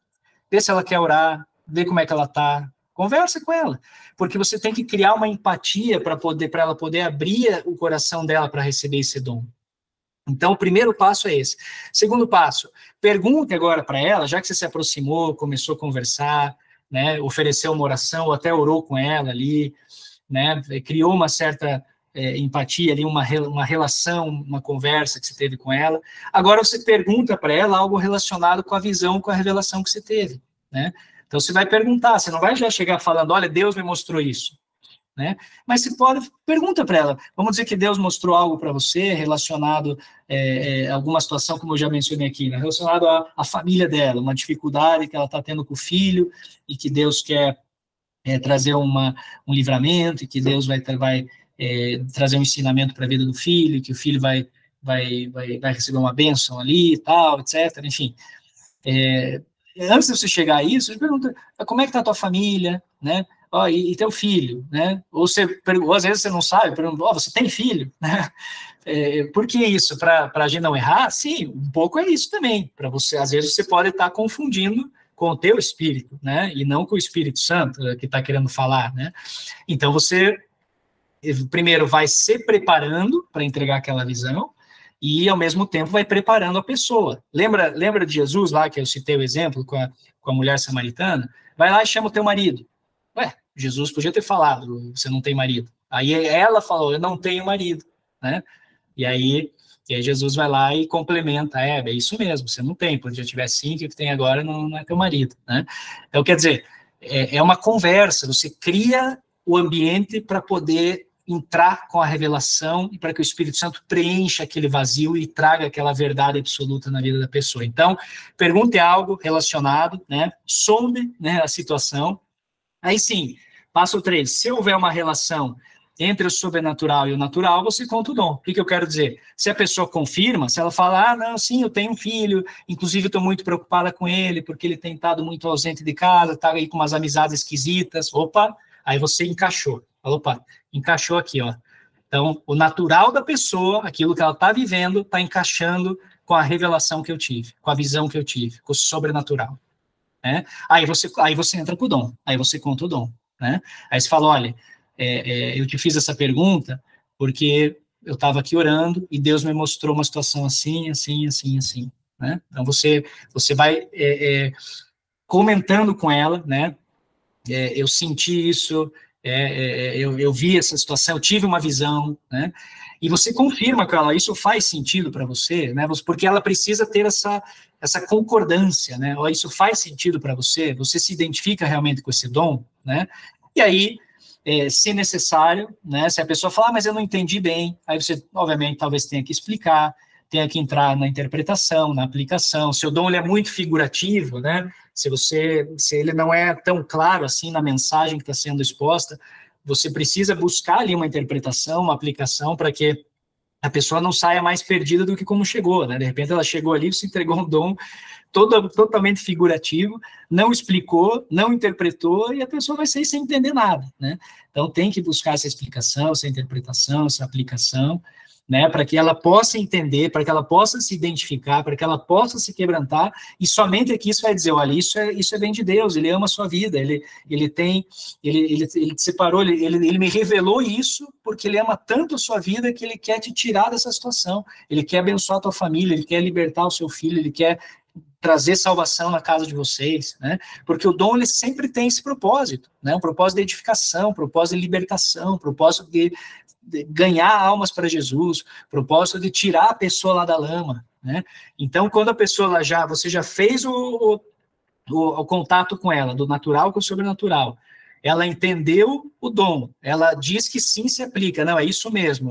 vê se ela quer orar, vê como é que ela está, conversa com ela, porque você tem que criar uma empatia para ela poder abrir o coração dela para receber esse dom. Então, o primeiro passo é esse. Segundo passo, pergunte agora para ela, já que você se aproximou, começou a conversar, né, ofereceu uma oração, ou até orou com ela ali, né, criou uma certa empatia ali, uma relação, uma conversa que você teve com ela. Agora você pergunta para ela algo relacionado com a visão, com a revelação que você teve, né? Então você vai perguntar, você não vai já chegar falando, olha, Deus me mostrou isso, né? Mas você pergunta para ela, vamos dizer que Deus mostrou algo para você relacionado a alguma situação, como eu já mencionei aqui, né? Relacionado à família dela, uma dificuldade que ela está tendo com o filho e que Deus quer trazer um livramento e que Deus vai trazer um ensinamento para a vida do filho, que o filho vai receber uma bênção ali e tal, etc. Enfim, antes de você chegar a isso, você pergunta, como é que está a tua família, né? Oh, e teu filho, né? Ou às vezes você não sabe, pergunta, você tem filho, né? Por que isso? Para a gente não errar? Sim, um pouco é isso também. Para você, às vezes você pode estar confundindo com o teu espírito, né? E não com o Espírito Santo que está querendo falar, né? Então você primeiro vai se preparando para entregar aquela visão e ao mesmo tempo vai preparando a pessoa. Lembra de Jesus lá que eu citei o exemplo com a mulher samaritana? Vai lá e chama o teu marido. Ué, Jesus podia ter falado, você não tem marido. Aí ela falou, eu não tenho marido, né? E aí Jesus vai lá e complementa, é isso mesmo, você não tem, quando já tiver 5, o que tem agora não é teu marido, né? Então, quer dizer, é uma conversa, você cria o ambiente para poder entrar com a revelação e para que o Espírito Santo preencha aquele vazio e traga aquela verdade absoluta na vida da pessoa. Então, pergunte algo relacionado, né? Sonde, né, a situação. Aí sim, passo 3. Se houver uma relação entre o sobrenatural e o natural, você conta o dom. O que eu quero dizer? Se a pessoa confirma, se ela fala, não, sim, eu tenho um filho, inclusive estou muito preocupada com ele, porque ele tem estado muito ausente de casa, está aí com umas amizades esquisitas, opa, aí você encaixou. Opa, encaixou aqui, ó. Então, o natural da pessoa, aquilo que ela está vivendo, está encaixando com a revelação que eu tive, com a visão que eu tive, com o sobrenatural. Né? Aí você entra com o dom, aí você conta o dom. Né? Aí você fala, olha, eu te fiz essa pergunta porque eu estava aqui orando e Deus me mostrou uma situação assim, assim, assim, assim. Né? Então, você vai comentando com ela, né? Eu senti isso, eu vi essa situação, eu tive uma visão, né? E você confirma com ela, isso faz sentido para você, né? Porque ela precisa ter essa concordância, né? Ó, isso faz sentido para você? Você se identifica realmente com esse dom, né? E aí, se necessário, né? Se a pessoa falar, mas eu não entendi bem, aí você, obviamente, talvez tenha que explicar, tenha que entrar na interpretação, na aplicação. Se o dom ele é muito figurativo, né? Se ele não é tão claro assim na mensagem que está sendo exposta, você precisa buscar ali uma interpretação, uma aplicação para que a pessoa não saia mais perdida do que como chegou, né? De repente ela chegou ali, você entregou um dom totalmente figurativo, não explicou, não interpretou, e a pessoa vai sair sem entender nada, né? Então tem que buscar essa explicação, essa interpretação, essa aplicação, né, para que ela possa entender, para que ela possa se identificar, para que ela possa se quebrantar, e somente aqui isso vai dizer, olha, isso vem de Deus, ele ama a sua vida, ele te separou, ele me revelou isso, porque ele ama tanto a sua vida, que ele quer te tirar dessa situação, ele quer abençoar a tua família, ele quer libertar o seu filho, ele quer trazer salvação na casa de vocês, né? Porque o dom, ele sempre tem esse propósito, né? Um propósito de edificação, um propósito de libertação, um propósito de ganhar almas para Jesus, propósito de tirar a pessoa lá da lama, né? Então, quando a pessoa você já fez o contato com ela, do natural com o sobrenatural, ela entendeu o dom, ela diz que sim se aplica, não, é isso mesmo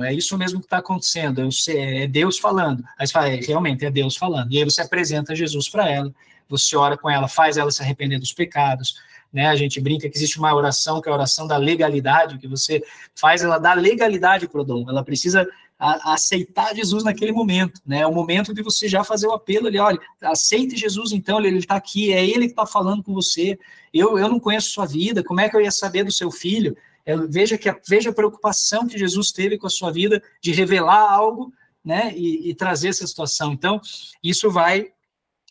que está acontecendo, é Deus falando. Aí você fala, realmente é Deus falando. E aí você apresenta Jesus para ela, você ora com ela, faz ela se arrepender dos pecados, né? A gente brinca que existe uma oração, que é a oração da legalidade, que você faz ela dar legalidade para o dom, ela precisa aceitar Jesus naquele momento, né? É o momento de você já fazer o apelo ali, olha, aceite Jesus então, ele está aqui, é ele que está falando com você, eu não conheço sua vida, como é que eu ia saber do seu filho? Veja a preocupação que Jesus teve com a sua vida, de revelar algo, né, e trazer essa situação. Então, isso vai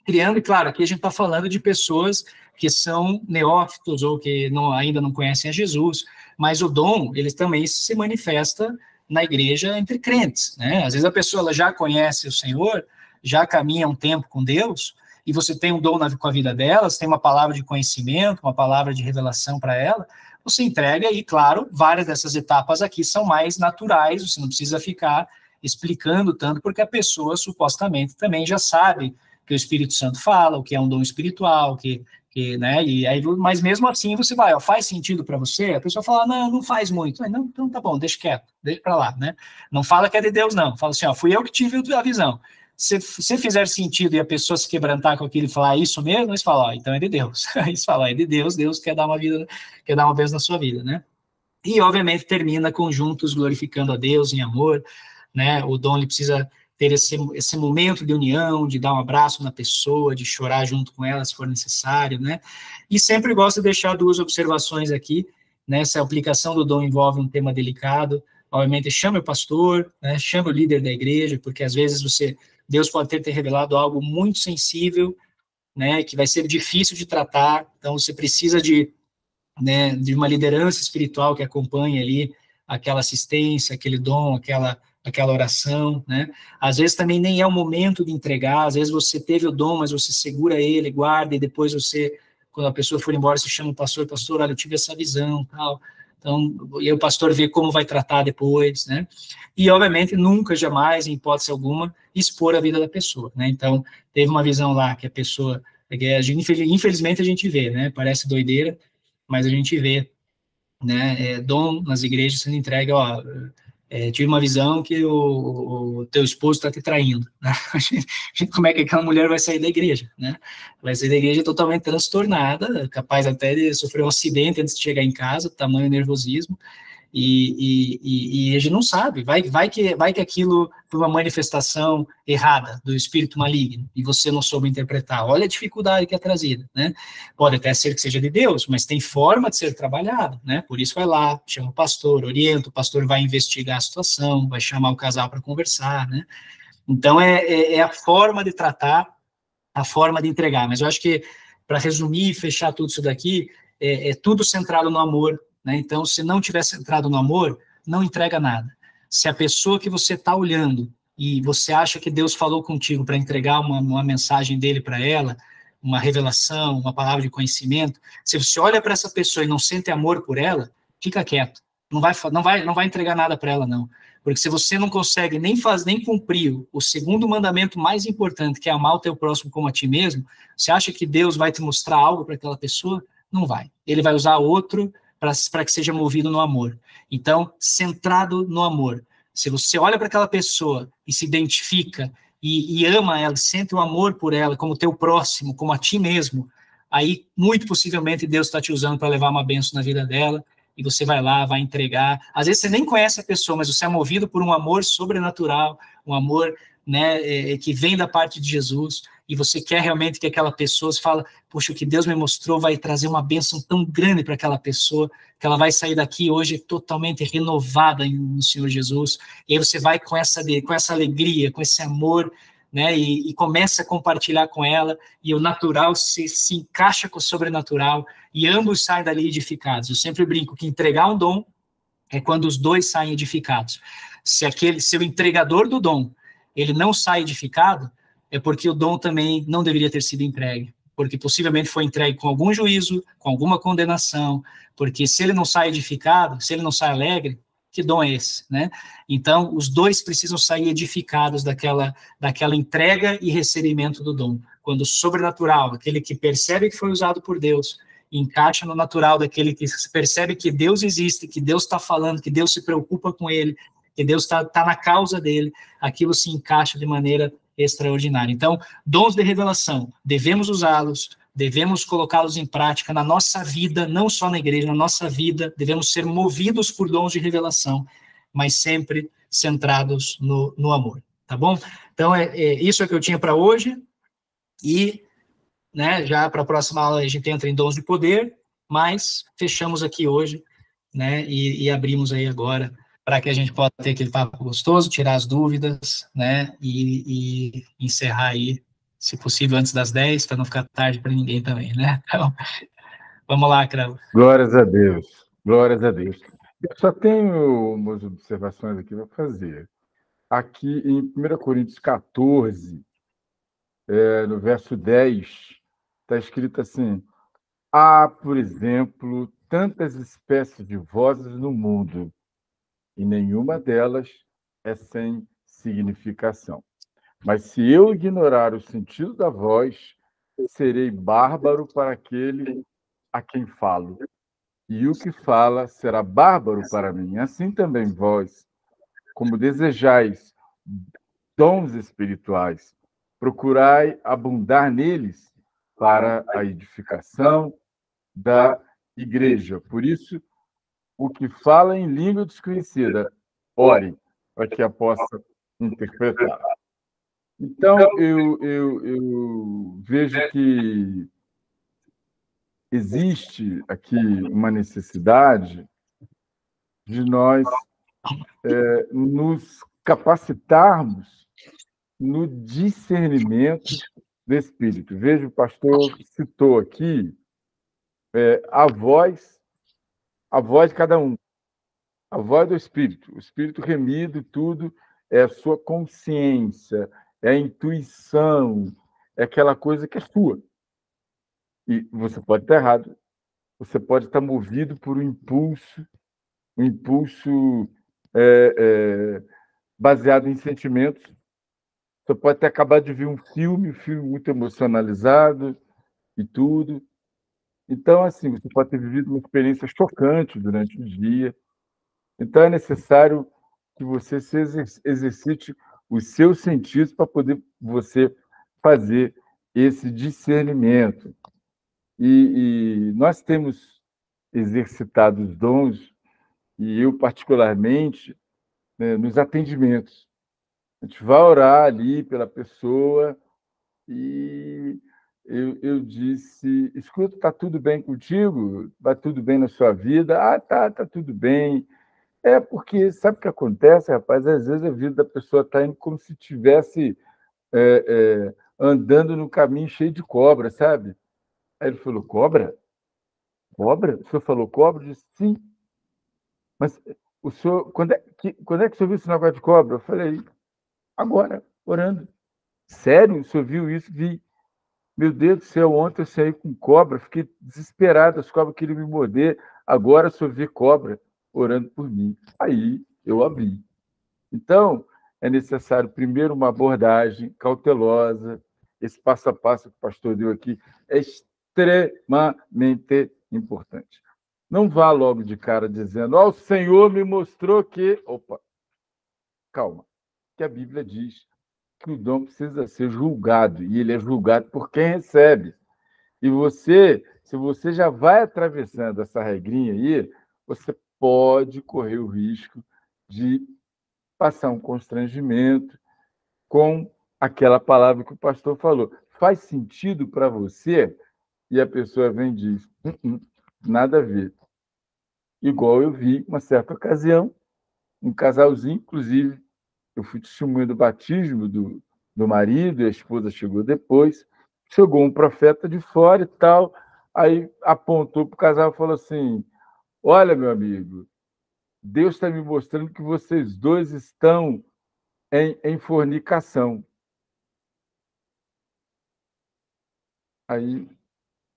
criando, e claro, aqui a gente está falando de pessoas que são neófitos, ou que ainda não conhecem a Jesus, mas o dom, ele também se manifesta na igreja entre crentes, né? Às vezes a pessoa ela já conhece o Senhor, já caminha um tempo com Deus, e você tem um dom com a vida dela, você tem uma palavra de conhecimento, uma palavra de revelação para ela, você entrega, e claro, várias dessas etapas aqui são mais naturais, você não precisa ficar explicando tanto, porque a pessoa supostamente também já sabe que o Espírito Santo fala, o que é um dom espiritual, né, e aí, mas mesmo assim você vai, ó, faz sentido para você? A pessoa fala, não faz muito. Não, então tá bom, deixa quieto, deixa para lá, né? Não fala que é de Deus, não. Fala assim, ó, fui eu que tive a visão. Se fizer sentido e a pessoa se quebrantar com aquilo e falar isso mesmo, eles falam, ó, então é de Deus. Aí eles falam, é de Deus, Deus quer dar uma vez na sua vida, né? E obviamente termina com juntos glorificando a Deus em amor, né? O dom ele precisa ter esse momento de união, de dar um abraço na pessoa, de chorar junto com ela, se for necessário, né? E sempre gosto de deixar 2 observações aqui, né? Se a aplicação do dom envolve um tema delicado, obviamente chame o pastor, né? Chame o líder da igreja, porque às vezes Deus pode ter revelado algo muito sensível, né? Que vai ser difícil de tratar, então você precisa de uma liderança espiritual que acompanhe ali aquela assistência, aquele dom, aquela oração, né? Às vezes também nem é o momento de entregar, às vezes você teve o dom, mas você segura ele, guarda, e depois quando a pessoa for embora, você chama o pastor, olha, eu tive essa visão, tal. Então, e o pastor vê como vai tratar depois, né? E, obviamente, nunca, jamais, em hipótese alguma, expor a vida da pessoa, né? Então, teve uma visão lá que a pessoa, infelizmente a gente vê, né? Parece doideira, mas a gente vê né? Dom nas igrejas sendo entregue, ó, tive uma visão que o teu esposo está te traindo, né? Como é que aquela mulher vai sair da igreja, né? Vai sair da igreja totalmente transtornada, capaz até de sofrer um acidente antes de chegar em casa, tamanho nervosismo. E a gente não sabe, vai que aquilo foi uma manifestação errada do espírito maligno e você não soube interpretar. Olha a dificuldade que é trazida, né? Pode até ser que seja de Deus, mas tem forma de ser trabalhado, né? Por isso vai lá, chama o pastor, orienta, o pastor vai investigar a situação, vai chamar o casal para conversar, né? Então é a forma de tratar, a forma de entregar. Mas eu acho que, para resumir e fechar tudo isso daqui, é tudo centrado no amor, né? Então, se não tiver centrado no amor, não entrega nada. Se a pessoa que você está olhando e você acha que Deus falou contigo para entregar uma mensagem dele para ela, uma revelação, uma palavra de conhecimento, se você olha para essa pessoa e não sente amor por ela, fica quieto. Não vai entregar nada para ela, não. Porque se você não consegue nem cumprir o segundo mandamento mais importante, que é amar o teu próximo como a ti mesmo, você acha que Deus vai te mostrar algo para aquela pessoa? Não vai. Ele vai usar outro para que seja movido no amor. Então, centrado no amor. Se você olha para aquela pessoa e se identifica e ama ela, sente o amor por ela, como teu próximo, como a ti mesmo, aí, muito possivelmente, Deus está te usando para levar uma bênção na vida dela, e você vai lá, vai entregar. Às vezes você nem conhece a pessoa, mas você é movido por um amor sobrenatural, um amor, né, que vem da parte de Jesus, e você quer realmente que aquela pessoa se fala, poxa, o que Deus me mostrou vai trazer uma bênção tão grande para aquela pessoa, que ela vai sair daqui hoje totalmente renovada no Senhor Jesus, e aí você vai com essa alegria, com esse amor, né, e começa a compartilhar com ela, e o natural se encaixa com o sobrenatural, e ambos saem dali edificados. Eu sempre brinco que entregar um dom é quando os dois saem edificados. Se o entregador do dom, ele não sai edificado, é porque o dom também não deveria ter sido entregue, porque possivelmente foi entregue com algum juízo, com alguma condenação, porque se ele não sai edificado, se ele não sai alegre, que dom é esse, né? Então, os dois precisam sair edificados daquela entrega e recebimento do dom. Quando o sobrenatural, aquele que percebe que foi usado por Deus, encaixa no natural daquele que percebe que Deus existe, que Deus está falando, que Deus se preocupa com ele, que Deus está na causa dele, aquilo se encaixa de maneira extraordinária. Então, dons de revelação, devemos usá-los, devemos colocá-los em prática na nossa vida, não só na igreja, na nossa vida, devemos ser movidos por dons de revelação, mas sempre centrados no amor, tá bom? Então, isso é o que eu tinha para hoje, e, né, já para a próxima aula a gente entra em dons de poder, mas fechamos aqui hoje, né, e abrimos aí agora para que a gente possa ter aquele papo gostoso, tirar as dúvidas, né, e encerrar aí, se possível, antes das 10, para não ficar tarde para ninguém também, né? Então, vamos lá, Cravo. Glórias a Deus, glórias a Deus. Eu só tenho umas observações aqui para fazer. Aqui em 1 Coríntios 14, no verso 10, está escrito assim: há, por exemplo, tantas espécies de vozes no mundo, e nenhuma delas é sem significação. Mas se eu ignorar o sentido da voz, serei bárbaro para aquele a quem falo, e o que fala será bárbaro para mim. Assim também vós, como desejais dons espirituais, procurai abundar neles para a edificação da igreja. Por isso, o que fala em língua desconhecida, ore, para que a possa interpretar. Então, eu vejo que existe aqui uma necessidade de nós nos capacitarmos no discernimento do Espírito. Veja, o pastor citou aqui a voz de cada um, a voz do Espírito, o Espírito remido, tudo é a sua consciência, é a intuição, é aquela coisa que é sua. E você pode estar errado, você pode estar movido por um impulso baseado em sentimentos. Você pode ter acabado de ver um filme muito emocionalizado e tudo. Então, assim, você pode ter vivido uma experiência chocante durante o dia. Então, é necessário que você se exercite os seus sentidos para poder você fazer esse discernimento. E nós temos exercitado os dons, e eu particularmente, né, nos atendimentos. A gente vai orar ali pela pessoa e eu disse, escuta, está tudo bem contigo? Vai tudo bem na sua vida? Ah, tá tudo bem. É porque, sabe o que acontece, rapaz? Às vezes a vida da pessoa está indo como se estivesse andando no caminho cheio de cobra, sabe? Aí ele falou, cobra? Cobra? O senhor falou cobra? Eu disse, sim. Mas o senhor, quando é que o senhor viu esse negócio de cobra? Eu falei, agora, orando. Sério? O senhor viu isso? Vi. Meu Deus do céu, ontem eu saí com cobra, fiquei desesperado, as cobras queriam me morder. Agora o senhor vê cobra orando por mim. Aí eu abri. Então, é necessário, primeiro, uma abordagem cautelosa. Esse passo a passo que o pastor deu aqui é extremamente importante. Não vá logo de cara dizendo, o Senhor me mostrou que... Opa, calma, que a Bíblia diz que o dom precisa ser julgado, e ele é julgado por quem recebe. E você, se você já vai atravessando essa regrinha aí, você pode correr o risco de passar um constrangimento com aquela palavra que o pastor falou. Faz sentido para você? E a pessoa vem e diz, nada a ver. Igual eu vi, uma certa ocasião, um casalzinho, inclusive, eu fui testemunha do batismo do marido, e a esposa chegou depois, chegou um profeta de fora e tal, aí apontou para o casal e falou assim, olha, meu amigo, Deus está me mostrando que vocês dois estão em fornicação. Aí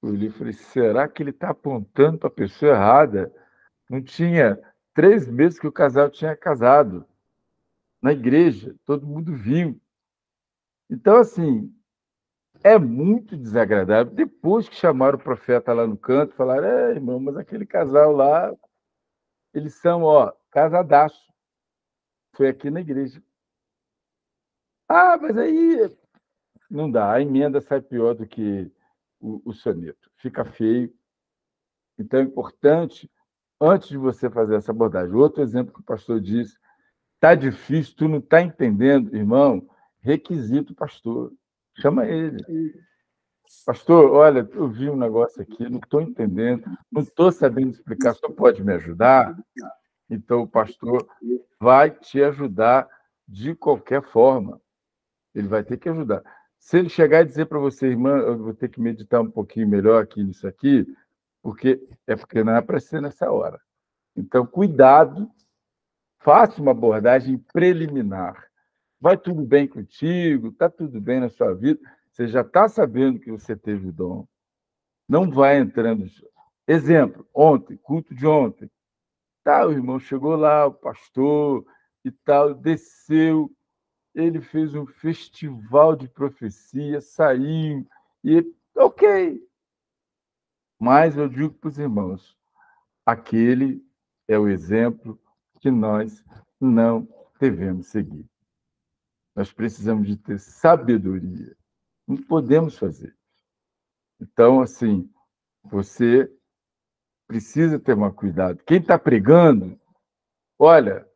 eu olhei e falei, será que ele está apontando para a pessoa errada? Não tinha 3 meses que o casal tinha casado, na igreja, todo mundo viu. Então, assim, é muito desagradável. Depois que chamaram o profeta lá no canto, falaram, irmão, mas aquele casal lá, eles são, casadaço. Foi aqui na igreja. Ah, mas aí não dá, a emenda sai pior do que o soneto. Fica feio. Então, é importante, antes de você fazer essa abordagem, outro exemplo que o pastor disse, está difícil, tu não está entendendo, irmão, requisita o pastor. Chama ele. Pastor, olha, eu vi um negócio aqui, não estou entendendo, não estou sabendo explicar, o senhor pode me ajudar? Então, o pastor vai te ajudar de qualquer forma. Ele vai ter que ajudar. Se ele chegar e dizer para você, irmã, eu vou ter que meditar um pouquinho melhor aqui nisso aqui, porque não é para ser nessa hora. Então, cuidado, faça uma abordagem preliminar. Vai tudo bem contigo? Está tudo bem na sua vida? Você já está sabendo que você teve o dom. Não vai entrando. Exemplo, ontem, culto de ontem. Tá, o irmão chegou lá, o pastor e tal, desceu, ele fez um festival de profecia, saiu, e ok. Mas eu digo para os irmãos, aquele é o exemplo que nós não devemos seguir. Nós precisamos de ter sabedoria. Não podemos fazer. Então, assim, você precisa ter um cuidado. Quem está pregando, olha,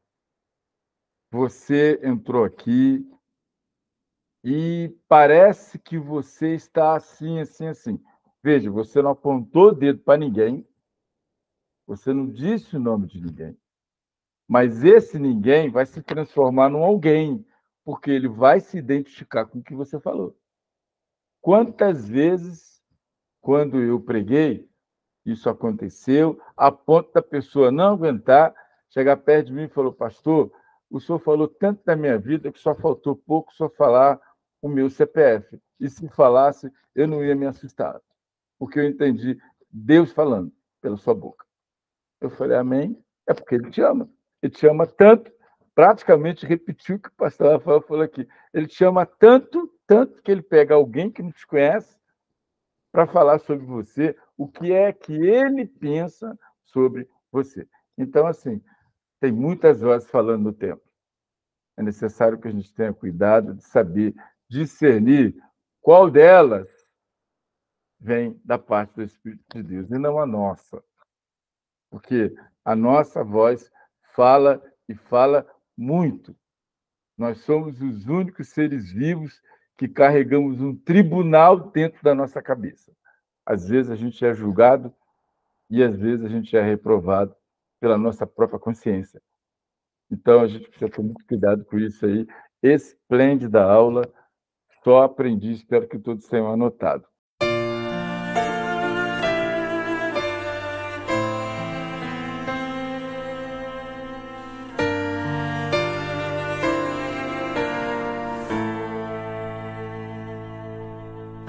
você entrou aqui e parece que você está assim, assim, assim. Veja, você não apontou o dedo para ninguém, você não disse o nome de ninguém, mas esse ninguém vai se transformar num alguém, porque ele vai se identificar com o que você falou. Quantas vezes, quando eu preguei, isso aconteceu, a ponto da pessoa não aguentar, chegar perto de mim e falou, pastor, o senhor falou tanto da minha vida que só faltou pouco só falar o meu CPF. E se falasse, eu não ia me assustar, porque eu entendi Deus falando pela sua boca. Eu falei, amém, é porque ele te ama. Ele te ama tanto, praticamente repetiu o que o pastor Rafael falou aqui. Ele te ama tanto, tanto que ele pega alguém que não te conhece para falar sobre você, o que é que ele pensa sobre você. Então, assim, tem muitas vozes falando no templo. É necessário que a gente tenha cuidado de saber discernir qual delas vem da parte do Espírito de Deus e não a nossa. Porque a nossa voz fala e fala muito. Nós somos os únicos seres vivos que carregamos um tribunal dentro da nossa cabeça. Às vezes a gente é julgado e às vezes a gente é reprovado pela nossa própria consciência. Então a gente precisa ter muito cuidado com isso aí. Esplêndida aula, só aprendi, espero que todos tenham anotado.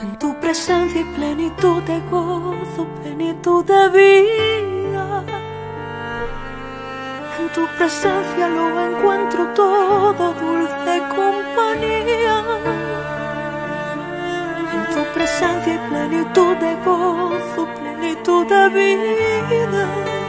En tu presencia y plenitud de gozo, plenitud de vida. En tu presencia lo encuentro todo, dulce compañía. En tu presencia y plenitud de gozo, plenitud de vida.